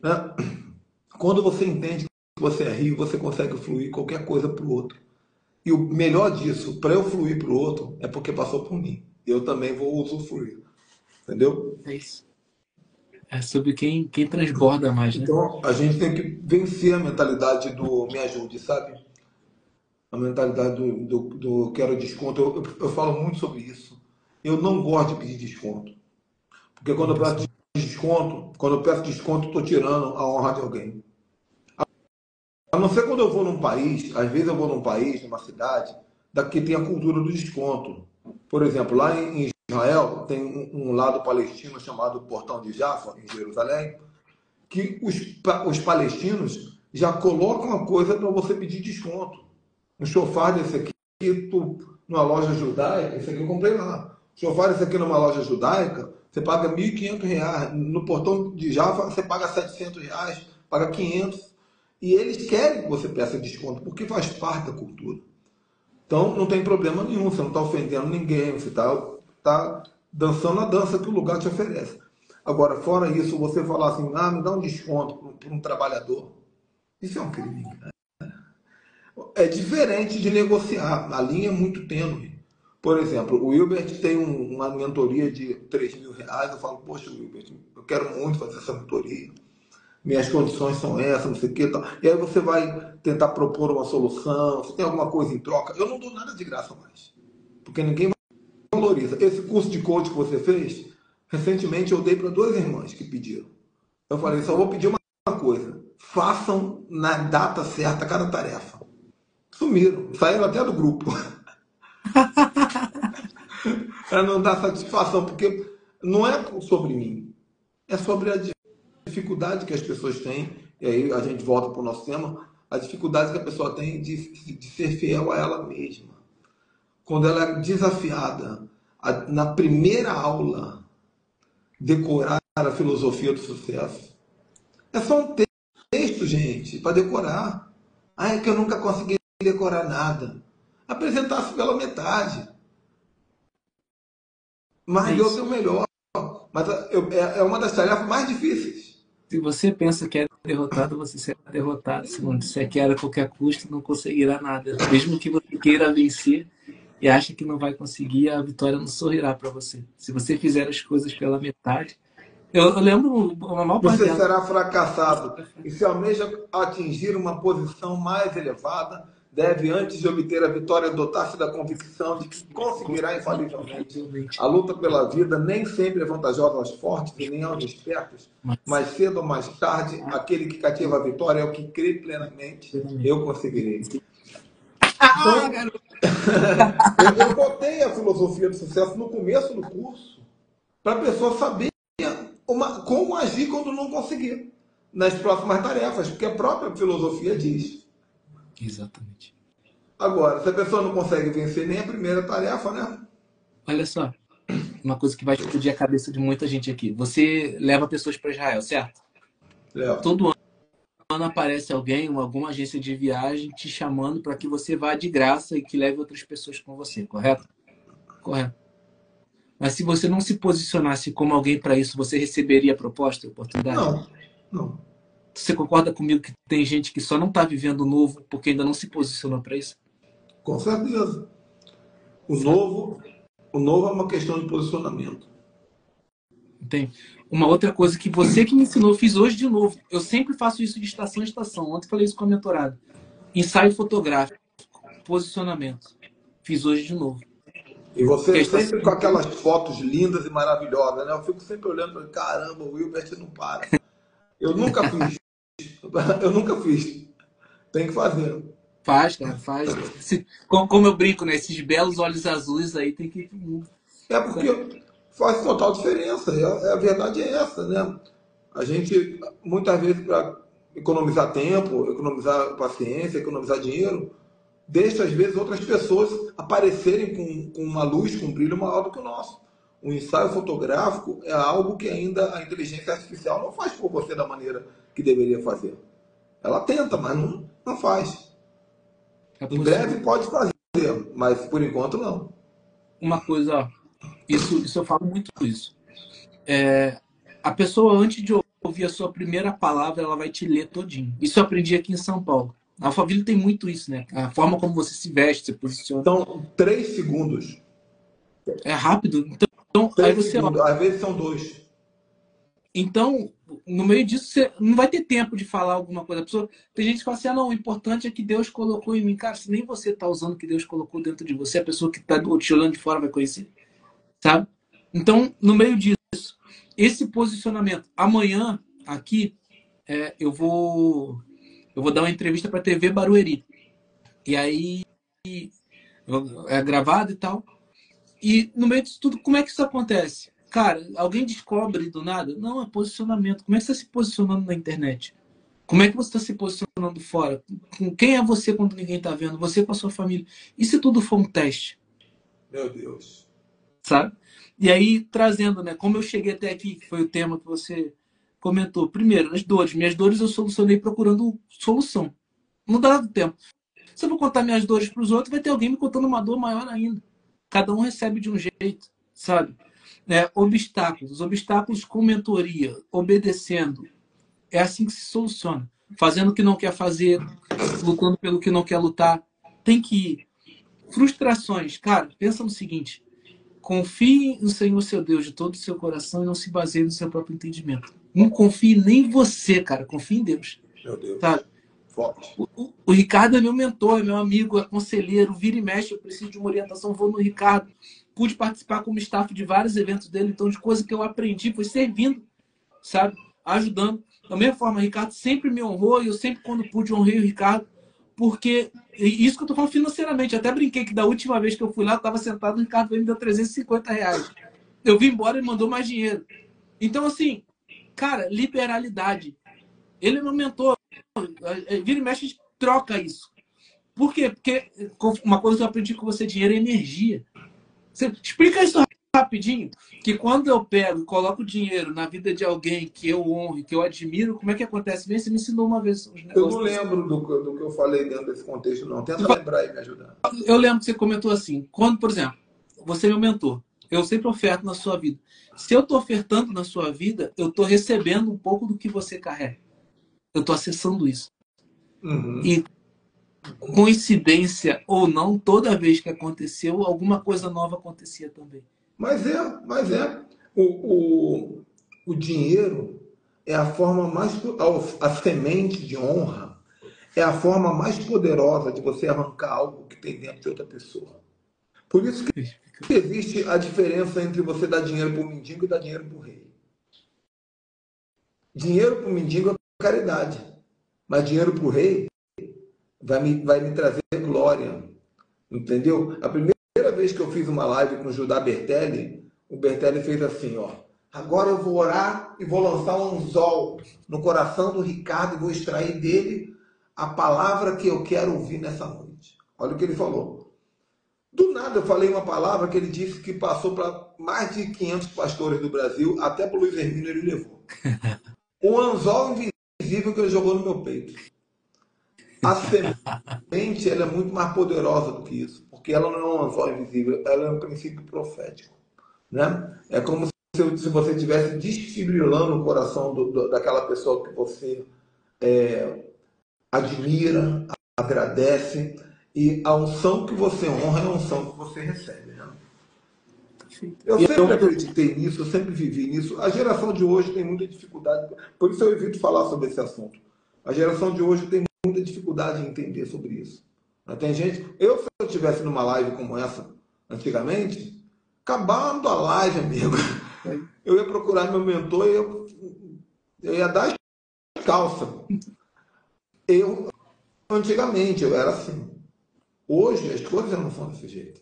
Né? Quando você entende que você é rio, você consegue fluir qualquer coisa para o outro. E o melhor disso, para eu fluir para o outro, é porque passou por mim. Eu também vou usufruir. Entendeu? É isso. É sobre quem transborda mais, né? Então, a gente tem que vencer a mentalidade do me ajude, sabe? A mentalidade do quero desconto. Eu falo muito sobre isso. Eu não gosto de pedir desconto. Porque quando eu peço desconto, estou tirando a honra de alguém. A não ser quando eu vou num país, às vezes eu vou num país, numa cidade, que tem a cultura do desconto. Por exemplo, lá em Israel, tem um lado palestino chamado Portão de Jaffa, em Jerusalém, que os palestinos já colocam a coisa para você pedir desconto. Um chofar desse aqui, numa loja judaica, esse aqui eu comprei lá. Chofar desse aqui numa loja judaica, você paga R$ 1.500. No Portão de Jaffa, você paga R$ 700, paga 500. E eles querem que você peça desconto, porque faz parte da cultura. Então, não tem problema nenhum, você não está ofendendo ninguém, você está dançando a dança que o lugar te oferece. Agora, fora isso, você falar assim, me dá um desconto para um trabalhador, isso é um crime. É diferente de negociar, a linha é muito tênue. Por exemplo, o Wilbert tem uma mentoria de R$ 3.000, eu falo, poxa, Wilbert, eu quero muito fazer essa mentoria. Minhas condições são essas, não sei o que. E aí você vai tentar propor uma solução, você tem alguma coisa em troca. Eu não dou nada de graça mais, porque ninguém valoriza. Esse curso de coach que você fez, recentemente eu dei para 2 irmãs que pediram. Eu falei, só vou pedir uma coisa, façam na data certa cada tarefa. Sumiram, saíram até do grupo. Para não dar satisfação, porque não é sobre mim, é sobre a dificuldade que as pessoas têm, e aí a gente volta para o nosso tema, a dificuldade que a pessoa tem de ser fiel a ela mesma. Quando ela é desafiada na primeira aula, decorar a filosofia do sucesso. É só um texto, gente, para decorar. É que eu nunca consegui decorar nada. Apresentar-se pela metade. Mas deu o seu melhor. Mas é uma das tarefas mais difíceis. Se você pensa que é derrotado, você será derrotado. Se não disser que era a qualquer custo, não conseguirá nada. Mesmo que você queira vencer e acha que não vai conseguir, a vitória não sorrirá para você. Se você fizer as coisas pela metade... Eu lembro uma maior parte Você dela. será fracassado. E se almeja atingir uma posição mais elevada, deve, antes de obter a vitória, dotar-se da convicção de que conseguirá infalivelmente. A luta pela vida nem sempre é vantajosa aos fortes e nem aos espertos, mas cedo ou mais tarde, aquele que cativa a vitória é o que crê plenamente, eu conseguirei. Então, garoto! eu botei a filosofia do sucesso no começo do curso, para a pessoa saber como agir quando não conseguir nas próximas tarefas, porque a própria filosofia diz. Exatamente. Agora, se a pessoa não consegue vencer nem a primeira tarefa, né? Olha só, uma coisa que vai explodir a cabeça de muita gente aqui. Você leva pessoas para Israel, certo? Todo ano aparece alguém, alguma agência de viagem te chamando para que você vá de graça e que leve outras pessoas com você, correto? Correto. Mas se você não se posicionasse como alguém para isso, você receberia a proposta, a oportunidade? Não. Você concorda comigo que tem gente que só não está vivendo o novo porque ainda não se posicionou para isso? Com certeza. O novo é uma questão de posicionamento. Entende? Uma outra coisa que você que me ensinou, eu fiz hoje de novo. Eu sempre faço isso de estação em estação. Ontem falei isso com a mentorada. Ensaio fotográfico, posicionamento. Fiz hoje de novo. E você Questão sempre com assim, aquelas fotos lindas e maravilhosas, né? Eu fico sempre olhando e falando, caramba, o Wilbert não para. Eu nunca fiz. Eu nunca fiz. Tem que fazer. faz, cara, faz. Como eu brinco, né? Esses belos olhos azuis aí tem que ir pro mundo. É Sabe? porque faz total diferença. A verdade é essa, né? A gente, muitas vezes, para economizar tempo, economizar paciência, economizar dinheiro, deixa, às vezes, outras pessoas aparecerem com uma luz, com um brilho maior do que o nosso. O ensaio fotográfico é algo que ainda a inteligência artificial não faz por você da maneira que deveria fazer. Ela tenta, mas não faz. É Em possível. breve pode fazer, mas por enquanto não. Uma coisa, ó, isso eu falo muito isso. A pessoa, antes de ouvir a sua primeira palavra, ela vai te ler todinho. Isso eu aprendi aqui em São Paulo. A Alphaville tem muito isso, né? A forma como você se veste, se posiciona. São 3 segundos. É rápido. Então aí Três você, ó, segundos, às vezes são 2. então, no meio disso, você não vai ter tempo de falar alguma coisa. A pessoa, tem gente que fala assim, ah, não, o importante é que Deus colocou em mim. Cara, se nem você está usando o que Deus colocou dentro de você, a pessoa que está te olhando de fora vai conhecer, sabe? Então, no meio disso, esse posicionamento. Amanhã, aqui, eu vou dar uma entrevista para a TV Barueri. E aí, é gravado e tal. E no meio disso tudo, como é que isso acontece? Cara, alguém descobre do nada? Não, é posicionamento. Como é que você está se posicionando na internet? Como é que você está se posicionando fora? Com quem é você quando ninguém está vendo? Você com a sua família. E se tudo for um teste? Meu Deus. Sabe? E aí, trazendo, né? Como eu cheguei até aqui, que foi o tema que você comentou. Primeiro, as dores. Minhas dores eu solucionei procurando solução. Não dá tempo. Se eu vou contar minhas dores para os outros, vai ter alguém me contando uma dor maior ainda. Cada um recebe de um jeito, sabe? Obstáculos. Obstáculos com mentoria, obedecendo. É assim que se soluciona. Fazendo o que não quer fazer, lutando pelo que não quer lutar. Tem que ir. Frustrações. Cara, pensa no seguinte. Confie no Senhor, seu Deus, de todo o seu coração e não se baseie no seu próprio entendimento. Não confie nem em você, cara. Confie em Deus. Meu Sabe? Deus. Forte. O Ricardo é meu mentor, é meu amigo, é conselheiro, vira e mexe, eu preciso de uma orientação, vou no Ricardo. Pude participar como staff de vários eventos dele, então de coisa que eu aprendi foi servindo, sabe? Ajudando. Da mesma forma, o Ricardo sempre me honrou e eu sempre, quando pude, honrei o Ricardo, porque isso que eu tô falando financeiramente. Eu até brinquei que da última vez que eu fui lá, eu estava sentado, o Ricardo veio e me deu R$ 350. Eu vim embora e mandou mais dinheiro. Então, assim, cara, liberalidade. Ele é meu mentor. Vira e mexe, a gente troca isso. Por quê? Porque uma coisa que eu aprendi com você, dinheiro é energia. Você explica isso rapidinho, que quando eu pego e coloco dinheiro na vida de alguém que eu honro, que eu admiro, como é que acontece? Vem, você me ensinou uma vez os Eu não negócios desse. lembro do que eu falei dentro desse contexto, não. Tenta lembrar e me ajudar. Eu lembro que você comentou assim, quando, por exemplo, você é meu mentor, eu sempre oferto na sua vida. Se eu estou ofertando na sua vida, eu estou recebendo um pouco do que você carrega. Eu estou acessando isso. Uhum. E coincidência ou não, toda vez que aconteceu, alguma coisa nova acontecia também. Mas é. O dinheiro é a forma mais. A semente de honra é a forma mais poderosa de você arrancar algo que tem dentro de outra pessoa. Por isso que existe a diferença entre você dar dinheiro para o mendigo e dar dinheiro para o rei. Dinheiro para o mendigo é caridade, mas dinheiro para o rei vai me trazer glória. Entendeu? A primeira vez que eu fiz uma live com o Judá Bertelli, o Bertelli fez assim, ó. Agora eu vou orar e vou lançar um anzol no coração do Ricardo e vou extrair dele a palavra que eu quero ouvir nessa noite. Olha o que ele falou. Do nada eu falei uma palavra que ele disse que passou para mais de 500 pastores do Brasil, até para o Luiz Hermínio ele levou. Um anzol invisível que ele jogou no meu peito. A semente ela é muito mais poderosa do que isso, porque ela não é um anzol invisível, ela é um princípio profético. Né? É como se você estivesse desfibrilando o coração daquela pessoa que você admira, agradece, e a unção que você honra é a unção que você recebe. Né? Eu sempre acreditei nisso, eu sempre vivi nisso. A geração de hoje tem muita dificuldade, por isso eu evito falar sobre esse assunto. A geração de hoje tem muita dificuldade em entender sobre isso. Tem gente, se eu estivesse numa live como essa, antigamente, acabando a live, amigo, eu ia procurar meu mentor e eu ia dar as calças. Antigamente, eu era assim. Hoje, as coisas não são desse jeito.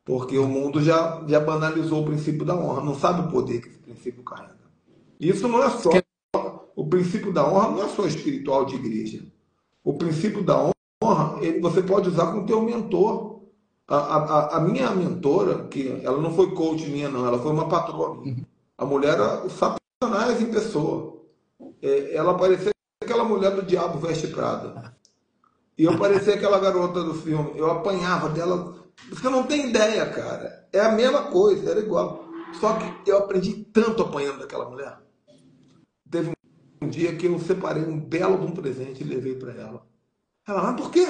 Porque o mundo já banalizou o princípio da honra. Não sabe o poder que esse princípio carrega. Isso não é só. O princípio da honra não é só espiritual de igreja. O princípio da honra, você pode usar com o teu mentor. A minha mentora, que ela não foi coach minha, não, ela foi uma patroa minha. A mulher era o Satanás em pessoa. Ela parecia aquela mulher do Diabo Veste Prada. E eu parecia aquela garota do filme. Eu apanhava dela. Você não tem ideia, cara. É a mesma coisa, era igual. Só que eu aprendi tanto apanhando daquela mulher. Teve um dia que eu separei um belo de um presente e levei para ela. Ela, mas por quê?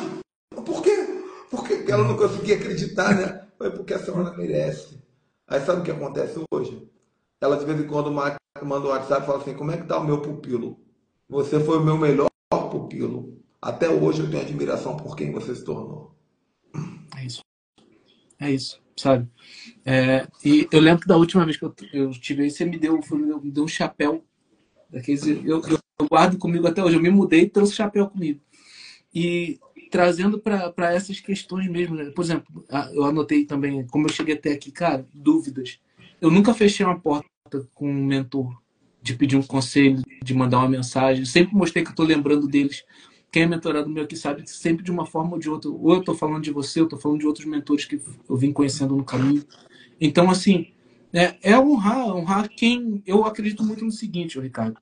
Por quê? Porque ela não conseguia acreditar, né? Foi porque a senhora merece. Aí sabe o que acontece hoje? Ela de vez em quando manda um WhatsApp e fala assim, como é que tá o meu pupilo? Você foi o meu melhor pupilo. Até hoje eu tenho admiração por quem você se tornou. É isso. É isso, sabe? E eu lembro que da última vez que eu tive aí, você me deu um chapéu. Daqueles, eu guardo comigo até hoje. Eu me mudei e trouxe chapéu comigo. E trazendo para essas questões mesmo, né? Por exemplo, eu anotei também, como eu cheguei até aqui, cara, dúvidas. Eu nunca fechei uma porta com um mentor de pedir um conselho, de mandar uma mensagem. Sempre mostrei que eu estou lembrando deles. Quem é mentorado meu aqui sabe que sempre de uma forma ou de outra, ou eu estou falando de você, eu estou falando de outros mentores que eu vim conhecendo no caminho. Então, assim, honrar quem... Eu acredito muito no seguinte, Ricardo.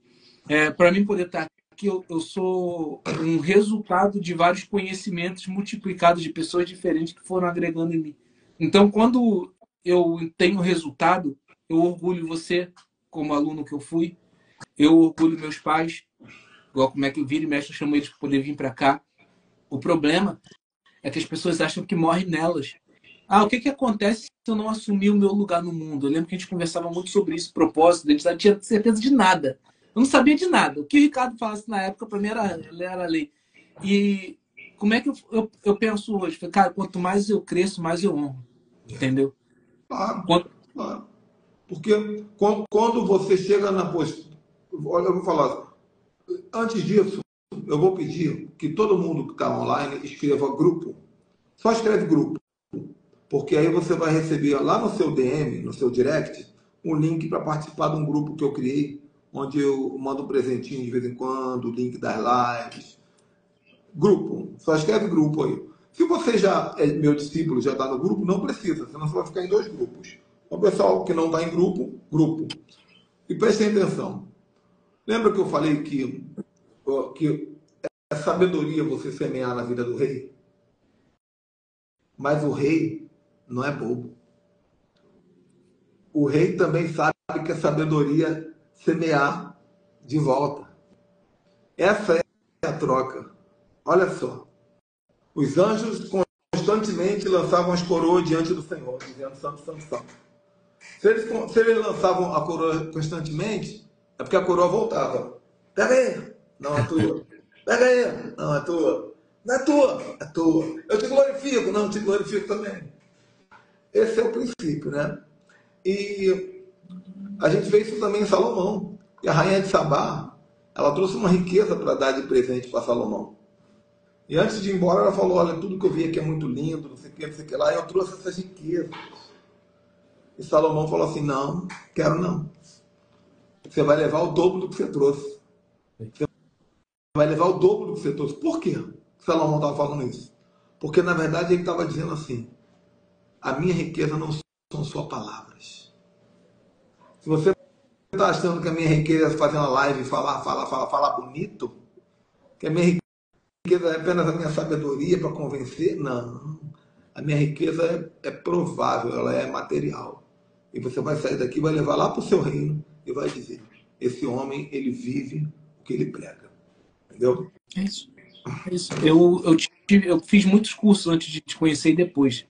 Para mim poder estar aqui, eu sou um resultado de vários conhecimentos multiplicados de pessoas diferentes que foram agregando em mim. Então, quando eu tenho resultado, eu orgulho você, como aluno que eu fui, eu orgulho meus pais, igual como é que eu viro e mexe, eu chamo eles para poder vir para cá. O problema é que as pessoas acham que morre nelas. O que acontece se eu não assumir o meu lugar no mundo? Eu lembro que a gente conversava muito sobre isso, propósito, a gente não tinha certeza de nada. Eu não sabia de nada. O que o Ricardo falasse na época, para mim, era lei. E como é que eu penso hoje? Cara, quanto mais eu cresço, mais eu honro. Entendeu? Claro, claro. Porque quando você chega na postura... Olha, eu vou falar... Antes disso, eu vou pedir que todo mundo que está online escreva grupo. Só escreve grupo. Porque aí você vai receber lá no seu DM, no seu direct, um link para participar de um grupo que eu criei, onde eu mando um presentinho de vez em quando, o link das lives. Grupo. Só escreve grupo aí. Se você já é meu discípulo, já está no grupo, não precisa, senão você vai ficar em 2 grupos. O pessoal que não está em grupo, grupo. E prestem atenção. Lembra que eu falei que é sabedoria você semear na vida do rei? Mas o rei não é bobo. O rei também sabe que é sabedoria semear de volta. Essa é a troca. Olha só. Os anjos constantemente lançavam as coroas diante do Senhor, dizendo santo, santo, santo. Se eles lançavam a coroa constantemente, é porque a coroa voltava. Pega aí. Não, é tua. Pega aí. Não, é tua. Não é tua. É tua. Eu te glorifico. Não, eu te glorifico também. Esse é o princípio, né? E a gente vê isso também em Salomão. E a rainha de Sabá, ela trouxe uma riqueza para dar de presente para Salomão. E antes de ir embora, ela falou, olha, tudo que eu vi aqui é muito lindo, não sei o que, não sei o que lá. E eu trouxe essas riquezas. E Salomão falou assim, não, quero não. Você vai levar o dobro do que você trouxe. Você vai levar o dobro do que você trouxe. Por quê? Salomão estava falando isso? Porque, na verdade, ele estava dizendo assim, a minha riqueza não são só palavras. Se você está achando que a minha riqueza é fazer uma live e falar bonito, que a minha riqueza é apenas a minha sabedoria para convencer, não. A minha riqueza é provável, ela é material. E você vai sair daqui, vai levar lá para o seu reino e vai dizer, esse homem, ele vive o que ele prega. Entendeu? É isso. É isso. Eu fiz muitos cursos antes de te conhecer e depois.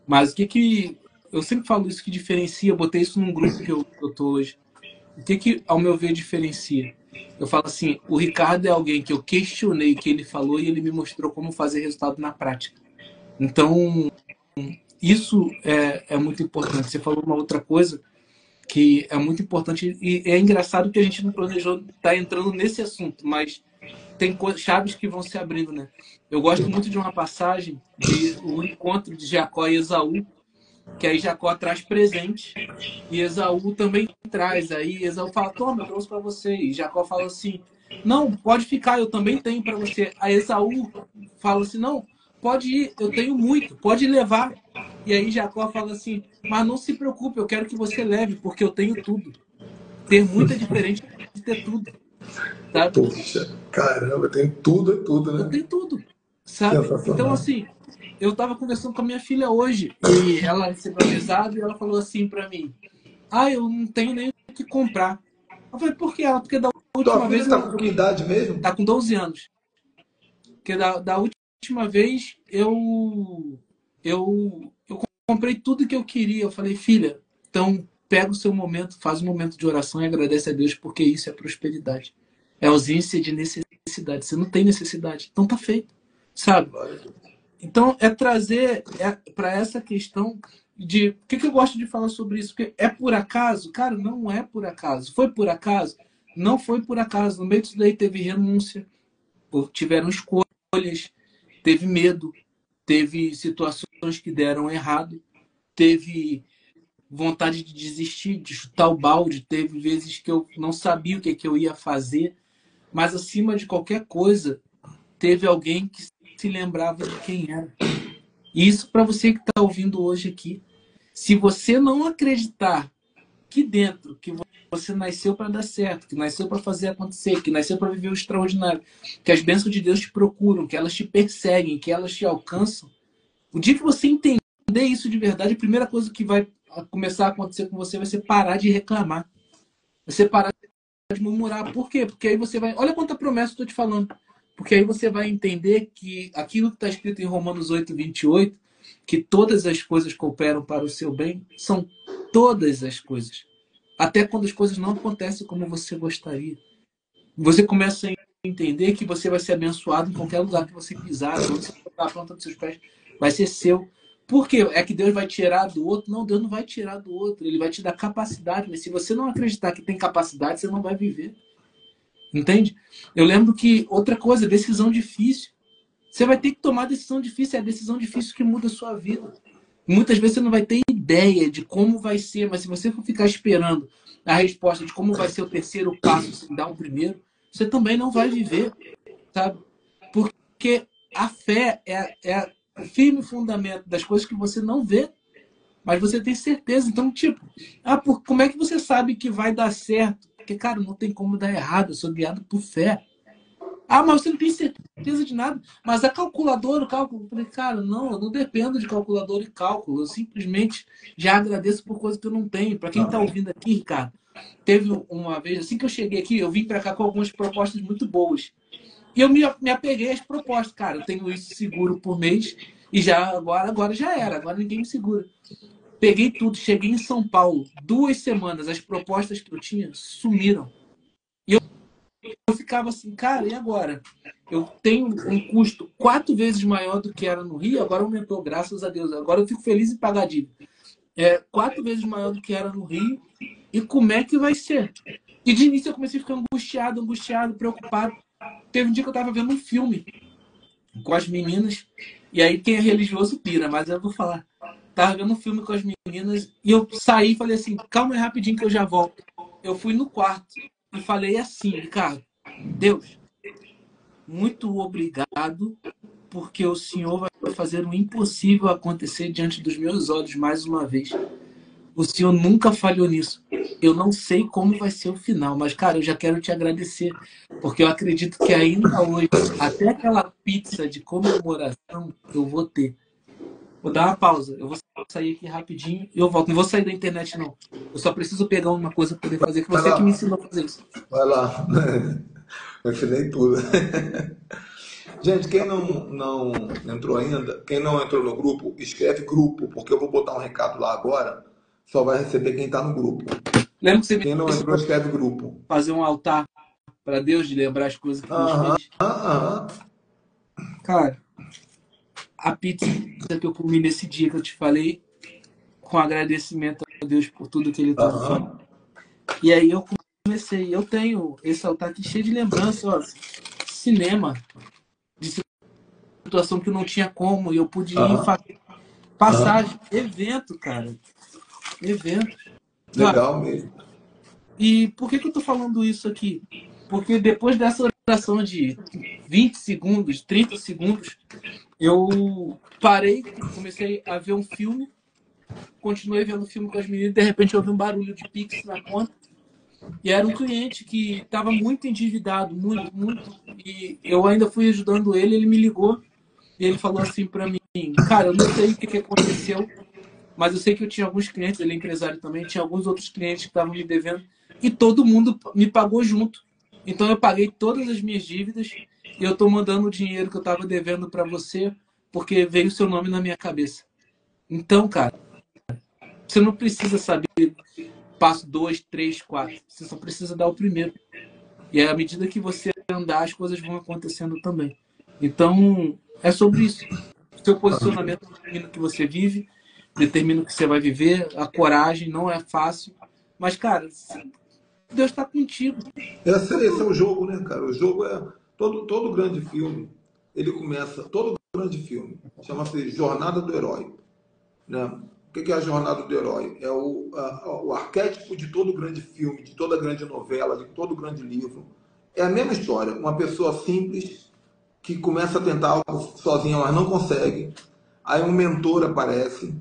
Mas o que eu sempre falo isso que diferencia, eu botei isso num grupo que eu tô hoje. O que, ao meu ver, diferencia? Eu falo assim, o Ricardo é alguém que eu questionei o que ele falou e ele me mostrou como fazer resultado na prática. Então, isso é muito importante. Você falou uma outra coisa que é muito importante e é engraçado que a gente não planejou estar entrando nesse assunto, mas tem chaves que vão se abrindo, né? Eu gosto muito de uma passagem de o encontro de Jacó e Esaú, que aí Jacó traz presente e Esaú também traz. Aí Esaú fala, toma, eu trouxe para você. E Jacó fala assim, não, pode ficar, eu também tenho para você. Aí Esaú fala assim, não, pode ir, eu tenho muito, pode levar. E aí Jacó fala assim, mas não se preocupe, eu quero que você leve, porque eu tenho tudo. Ter muito é diferente de ter tudo, sabe? Poxa, caramba, tem tudo e tudo, Eu né? tenho tudo, sabe? Então, Sensacional. assim, eu estava conversando com a minha filha hoje e ela recebeu a mesada e ela falou assim para mim, eu não tenho nem o que comprar. Eu falei, por que ela? Porque da Tua última filha vez tá com que idade mesmo? tá com 12 anos. Porque da última vez eu comprei tudo que eu queria. Eu falei, filha, então pega o seu momento, faz um momento de oração e agradece a Deus, porque isso é prosperidade. É ausência de necessidade. Você não tem necessidade, então tá feito, sabe? Então é trazer para essa questão de o que eu gosto de falar sobre isso, porque é por acaso? Cara, não é por acaso. Foi por acaso? Não foi por acaso. No meio disso daí teve renúncia, tiveram escolhas, teve medo, teve situações que deram errado, teve vontade de desistir, de chutar o balde, teve vezes que eu não sabia o que eu ia fazer, mas acima de qualquer coisa, teve alguém que se lembrava de quem era. E isso para você que está ouvindo hoje aqui. Se você não acreditar que dentro, que você nasceu para dar certo, que nasceu para fazer acontecer, que nasceu para viver o extraordinário, que as bênçãos de Deus te procuram, que elas te perseguem, que elas te alcançam, o dia que você entender isso de verdade, a primeira coisa que vai começar a acontecer com você vai ser parar de reclamar. Vai ser parar de murmurar. Por quê? Porque aí você vai... Olha quanta promessa eu estou te falando. Porque aí você vai entender que aquilo que está escrito em Romanos 8:28, que todas as coisas cooperam para o seu bem, são todas as coisas. Até quando as coisas não acontecem como você gostaria. Você começa a entender que você vai ser abençoado em qualquer lugar que você pisar, onde você colocar a planta dos seus pés, vai ser seu. Por quê? É que Deus vai tirar do outro? Não, Deus não vai tirar do outro. Ele vai te dar capacidade. Mas se você não acreditar que tem capacidade, você não vai viver. Entende? Eu lembro que outra coisa, decisão difícil. Você vai ter que tomar decisão difícil. É a decisão difícil que muda a sua vida. Muitas vezes você não vai ter ideia de como vai ser, mas se você for ficar esperando a resposta de como vai ser o terceiro passo sem dar o primeiro, você também não vai viver, sabe? Porque a fé é o firme fundamento das coisas que você não vê, mas você tem certeza. Então, tipo, como é que você sabe que vai dar certo? Porque, cara, não tem como dar errado, eu sou guiado por fé. Mas você não tem certeza de nada. Mas a calculadora, o cálculo, eu falei, cara, não, eu não dependo de calculadora e cálculo. Eu simplesmente já agradeço por coisa que eu não tenho. Para quem está Amém. ouvindo aqui, Ricardo, teve uma vez, assim que eu cheguei aqui, eu vim para cá com algumas propostas muito boas. E eu me apeguei às propostas. Cara, eu tenho isso seguro por mês e já agora já era. Agora ninguém me segura. Peguei tudo, cheguei em São Paulo. 2 semanas, as propostas que eu tinha sumiram. Eu ficava assim, cara, e agora? Eu tenho um custo 4 vezes maior do que era no Rio, agora aumentou, graças a Deus. Agora eu fico feliz em pagar dívida. 4 vezes maior do que era no Rio. E como é que vai ser? E de início eu comecei a ficar angustiado, preocupado. Teve um dia que eu estava vendo um filme com as meninas, e aí quem é religioso pira, mas eu vou falar. Tava vendo um filme com as meninas, e eu saí e falei assim, calma aí rapidinho que eu já volto. Eu fui no quarto e falei assim, Ricardo, Deus, muito obrigado, porque o Senhor vai fazer o impossível acontecer diante dos meus olhos mais uma vez. O Senhor nunca falhou nisso. Eu não sei como vai ser o final, mas, cara, eu já quero te agradecer, porque eu acredito que ainda hoje, até aquela pizza de comemoração, eu vou ter. Vou dar uma pausa. Eu vou sair aqui rapidinho e eu volto. Não vou sair da internet, não. Eu só preciso pegar uma coisa para poder fazer, que Vai você que me lá, ensinou a fazer isso. vai lá. Eu ensinei tudo. Gente, quem não entrou ainda, quem não entrou no grupo, escreve grupo, porque eu vou botar um recado lá agora, só vai receber quem está no grupo. Lembra que você me Quem não disse entrou, para escreve grupo. fazer um altar para Deus, de lembrar as coisas que Deus Aham, fez? aham. Cara, a pizza que eu comi nesse dia que eu te falei, com agradecimento a Deus por tudo que ele estava fazendo. Aham, E aí eu comecei, eu tenho esse altar aqui cheio de lembranças, ó, cinema, de situação que não tinha como, e eu pude ir aham, aham. passagem, evento, cara, evento. Ó, Legal mesmo. e por que eu tô falando isso aqui? Porque depois dessa oração de 20 segundos, 30 segundos, eu parei, comecei a ver um filme, continuei vendo o filme com as meninas, de repente eu ouvi um barulho de Pix na conta, e era um cliente que estava muito endividado, muito, muito, e eu ainda fui ajudando ele, ele me ligou, e ele falou assim para mim, cara, eu não sei o que aconteceu, mas eu sei que eu tinha alguns clientes, ele é empresário também, tinha alguns outros clientes que estavam me devendo, e todo mundo me pagou junto. Então eu paguei todas as minhas dívidas, e eu estou mandando o dinheiro que eu estava devendo para você, porque veio o seu nome na minha cabeça. Então, cara, você não precisa saber passo 2, 3, 4. Você só precisa dar o primeiro. E à medida que você andar, as coisas vão acontecendo também. Então, é sobre isso. Seu posicionamento determina o que você vive, determina o que você vai viver. A coragem não é fácil. Mas, cara, Deus está contigo. Esse é o jogo, né, cara? O jogo é. Todo grande filme, ele começa. Todo grande filme chama-se Jornada do Herói. Né? O que é a jornada do herói? É o arquétipo de todo grande filme, de toda grande novela, de todo grande livro. É a mesma história. Uma pessoa simples que começa a tentar algo sozinha, mas não consegue. Aí um mentor aparece.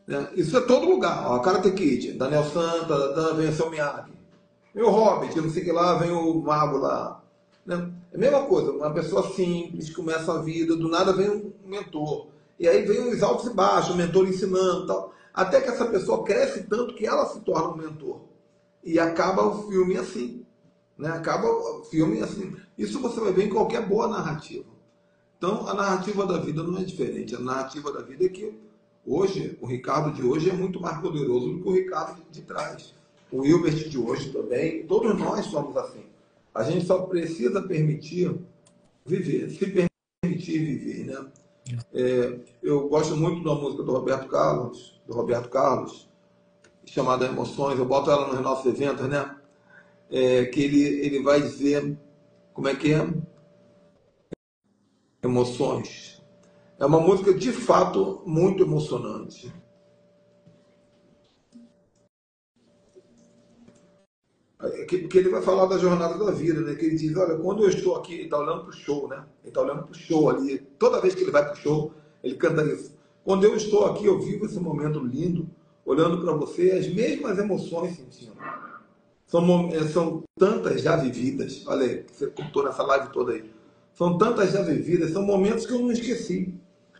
Né? Isso é todo lugar. Ó, Karate Kid, Daniel Santa, vem o seu Miyagi. Vem o Hobbit, não sei o que lá, vem o Mago lá. Né? É a mesma coisa. Uma pessoa simples, começa a vida, do nada vem um mentor. E aí vem os altos e baixos, o mentor ensinando e tal. Até que essa pessoa cresce tanto que ela se torna um mentor. E acaba o filme assim. Né? Acaba o filme assim. Isso você vai ver em qualquer boa narrativa. Então, a narrativa da vida não é diferente. A narrativa da vida é que hoje, o Ricardo de hoje é muito mais poderoso do que o Ricardo de trás. O Hilbert de hoje também. Todos nós somos assim. A gente só precisa permitir viver, se permitir viver, né? Eu gosto muito da música do Roberto Carlos, chamada Emoções. Eu boto ela nos nossos eventos, né? Que ele vai dizer como é que é? Emoções. É uma música de fato muito emocionante. Que ele vai falar da jornada da vida, né? Que ele diz, olha, quando eu estou aqui, ele está olhando para o show, né? Ele está olhando para o show ali. Toda vez que ele vai para o show, ele canta isso. Quando eu estou aqui, eu vivo esse momento lindo, olhando para você, as mesmas emoções sentindo. São tantas já vividas. Olha aí, você contou nessa live toda aí. São tantas já vividas, são momentos que eu não esqueci.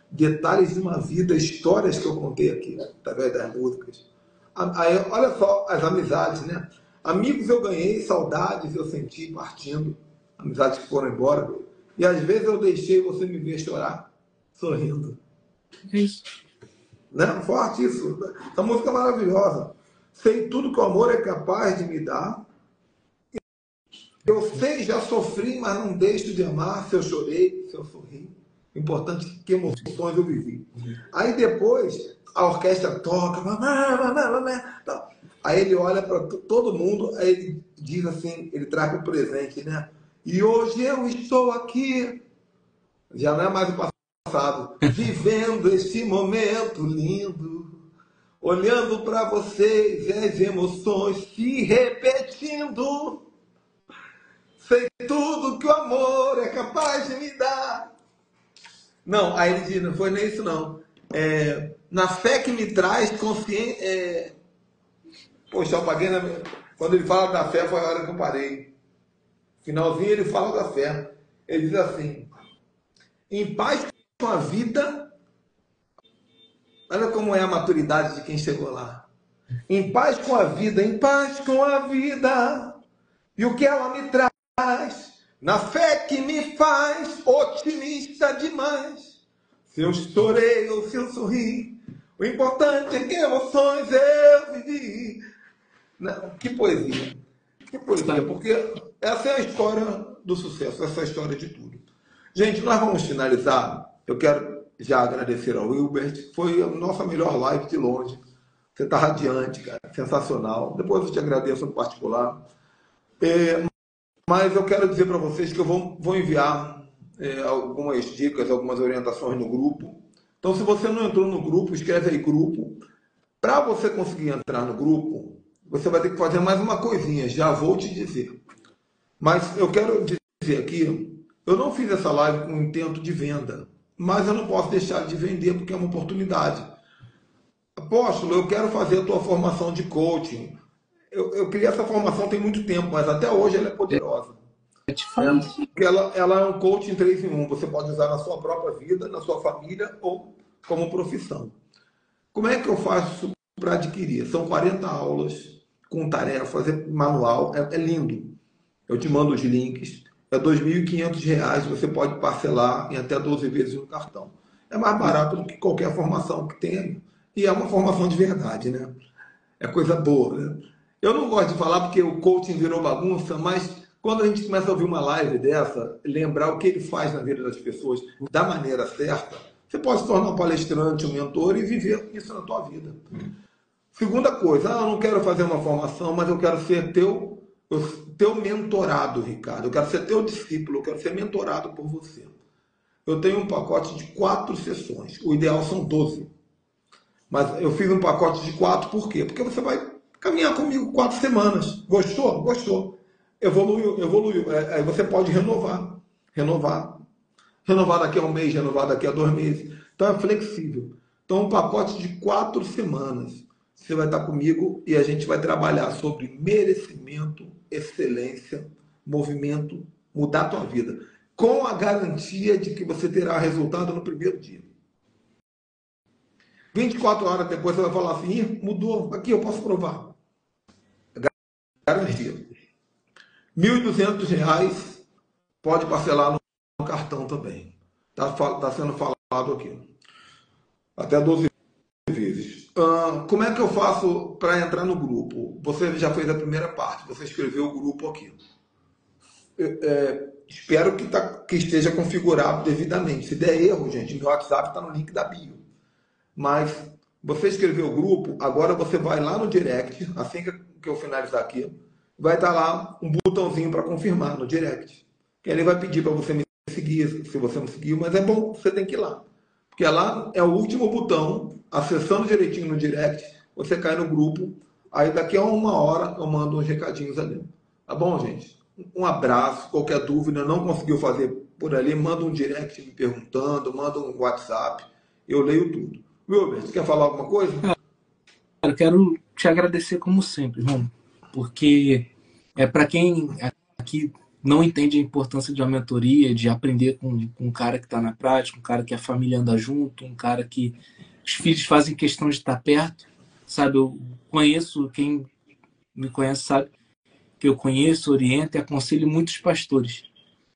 Detalhes de uma vida, histórias que eu contei aqui, através das músicas. Aí, olha só as amizades, né? Amigos eu ganhei, saudades eu senti partindo, amizades que foram embora. E às vezes eu deixei você me ver chorar, sorrindo. Isso. Né? Forte isso. Essa música é maravilhosa. Sei tudo que o amor é capaz de me dar. Eu sei, já sofri, mas não deixo de amar. Se eu chorei, se eu sorri. Importante que emoções eu vivi. Aí depois a orquestra toca, tal. Aí ele olha para todo mundo, aí ele diz assim, ele traz o presente, né? E hoje eu estou aqui, já não é mais o passado, vivendo este momento lindo, olhando para vocês e as emoções se repetindo. Sei tudo que o amor é capaz de me dar. Não, aí ele diz, não foi nem isso não. Na fé que me traz consciência. Poxa, eu paguei na minha. Quando ele fala da fé, foi a hora que eu parei. Finalzinho ele fala da fé. Ele diz assim: em paz com a vida. Olha como é a maturidade de quem chegou lá. Em paz com a vida, em paz com a vida. E o que ela me traz, na fé que me faz otimista demais. Se eu chorei ou se eu sorri, o importante é que emoções eu vivi. Não, que poesia. Que poesia, porque essa é a história do sucesso, essa é a história de tudo. Gente, nós vamos finalizar. Eu quero já agradecer ao Wilbert. Foi a nossa melhor live de longe. Você está radiante, cara. Sensacional. Depois eu te agradeço no particular. Mas eu quero dizer para vocês que eu vou enviar algumas dicas, algumas orientações no grupo. Então, se você não entrou no grupo, escreve aí grupo. Para você conseguir entrar no grupo, você vai ter que fazer mais uma coisinha. Já vou te dizer. Mas eu quero dizer aqui, eu não fiz essa live com intento de venda, mas eu não posso deixar de vender porque é uma oportunidade. Apóstolo, eu quero fazer a tua formação de coaching. Eu criei essa formação tem muito tempo, mas até hoje ela é poderosa. Porque ela é um coaching 3 em 1. Você pode usar na sua própria vida, na sua família ou como profissão. Como é que eu faço para adquirir? São 40 aulas com tarefas, manual, é lindo. Eu te mando os links. É R$ 2.500, você pode parcelar em até 12 vezes no cartão. É mais barato do que qualquer formação que tenha. E é uma formação de verdade, né? É coisa boa, né? Eu não gosto de falar porque o coaching virou bagunça, mas quando a gente começa a ouvir uma live dessa, lembrar o que ele faz na vida das pessoas da maneira certa, você pode se tornar um palestrante, um mentor e viver isso na tua vida. Segunda coisa, eu não quero fazer uma formação, mas eu quero ser teu mentorado, Ricardo. Eu quero ser teu discípulo, eu quero ser mentorado por você. Eu tenho um pacote de 4 sessões. O ideal são 12. Mas eu fiz um pacote de 4, por quê? Porque você vai caminhar comigo 4 semanas. Gostou? Gostou. Evoluiu. Aí você pode renovar. Renovar daqui a 1 mês, renovar daqui a 2 meses. Então é flexível. Então um pacote de 4 semanas. Você vai estar comigo e a gente vai trabalhar sobre merecimento, excelência, movimento, mudar a tua vida. Com a garantia de que você terá resultado no primeiro dia. 24 horas depois você vai falar assim, mudou, aqui eu posso provar. Garantia. R$ 1.200 pode parcelar no cartão também. Está sendo falado aqui. Até 12 vezes. Como é que eu faço para entrar no grupo? Você já fez a primeira parte, você escreveu o grupo aqui. Espero que esteja configurado devidamente. Se der erro, gente, meu WhatsApp está no link da bio. Mas você escreveu o grupo, agora você vai lá no direct, assim que eu finalizar aqui, vai estar lá um botãozinho para confirmar no direct. Que ele vai pedir para você me seguir, se você não seguiu, mas é bom, você tem que ir lá. Porque lá é o último botão, acessando direitinho no direct, você cai no grupo, aí daqui a 1 hora eu mando uns recadinhos ali. Tá bom, gente? Um abraço, qualquer dúvida, não conseguiu fazer por ali, manda um direct me perguntando, manda um WhatsApp, eu leio tudo. Wilber, você quer falar alguma coisa? Eu quero te agradecer como sempre, irmão, porque para quem aqui não entende a importância de uma mentoria, de aprender com um cara que está na prática, um cara que a família anda junto, um cara que os filhos fazem questão de estar perto, sabe? Eu conheço, quem me conhece sabe que eu conheço, oriento e aconselho muitos pastores,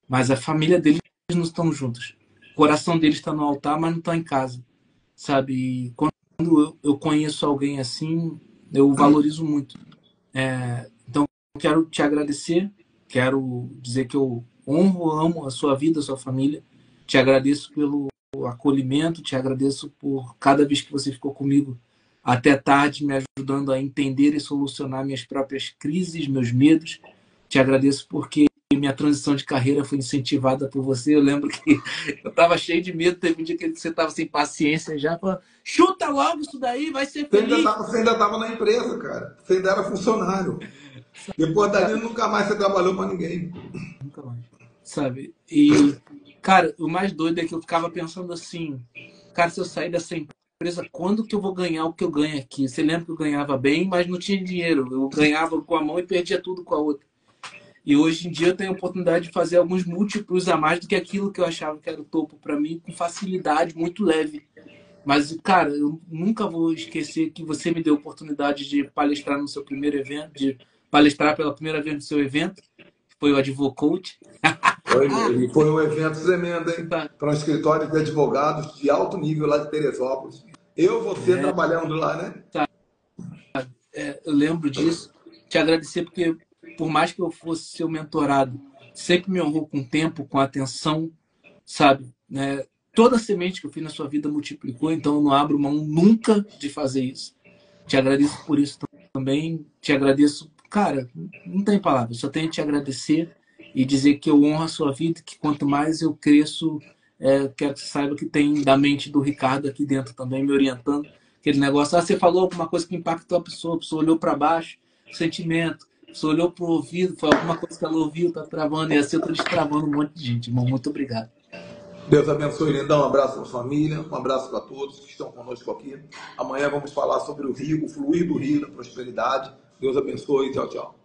mas a família deles não estão juntos. O coração deles está no altar, mas não está em casa, sabe? E quando eu conheço alguém assim, eu valorizo muito. Então, eu quero te agradecer, quero dizer que eu amo a sua vida, a sua família, te agradeço pelo acolhimento, te agradeço por cada vez que você ficou comigo até tarde, me ajudando a entender e solucionar minhas próprias crises, meus medos. Te agradeço porque minha transição de carreira foi incentivada por você. Eu lembro que eu estava cheio de medo, teve um dia que você estava sem paciência já, falando, chuta logo isso daí, vai ser feliz. Você ainda estava na empresa, cara. Você ainda era funcionário. Depois dali, nunca mais você trabalhou para ninguém. Nunca mais. Sabe? E, cara, o mais doido é que eu ficava pensando assim, cara, se eu sair dessa empresa, quando que eu vou ganhar o que eu ganho aqui? Você lembra que eu ganhava bem, mas não tinha dinheiro. Eu ganhava com a mão e perdia tudo com a outra. E hoje em dia eu tenho a oportunidade de fazer alguns múltiplos a mais do que aquilo que eu achava que era o topo para mim, com facilidade, muito leve. Mas, cara, eu nunca vou esquecer que você me deu a oportunidade de palestrar no seu primeiro evento, de palestrar pela primeira vez no seu evento, que foi o Advocoach. Foi um evento tremendo, hein? Para um escritório de advogados de alto nível lá de Teresópolis. Você trabalhando lá, né? Eu lembro disso. Te agradecer porque, por mais que eu fosse seu mentorado, sempre me honrou com tempo, com atenção, sabe? Né? toda a semente que eu fiz na sua vida multiplicou, então eu não abro mão nunca de fazer isso. Te agradeço por isso também. Te agradeço. Cara, não tem palavras, só tenho que te agradecer e dizer que eu honro a sua vida, que quanto mais eu cresço, quero que você saiba que tem da mente do Ricardo aqui dentro também, me orientando. Aquele negócio, você falou alguma coisa que impactou a pessoa olhou para baixo, sentimento, a pessoa olhou para o ouvido, foi alguma coisa que ela ouviu, tá travando, e assim eu tô destravando um monte de gente, irmão. Muito obrigado. Deus abençoe, lindão. Um abraço para a família, um abraço para todos que estão conosco aqui. Amanhã vamos falar sobre o rio, o fluir do rio da prosperidade. Deus abençoe. Tchau, tchau.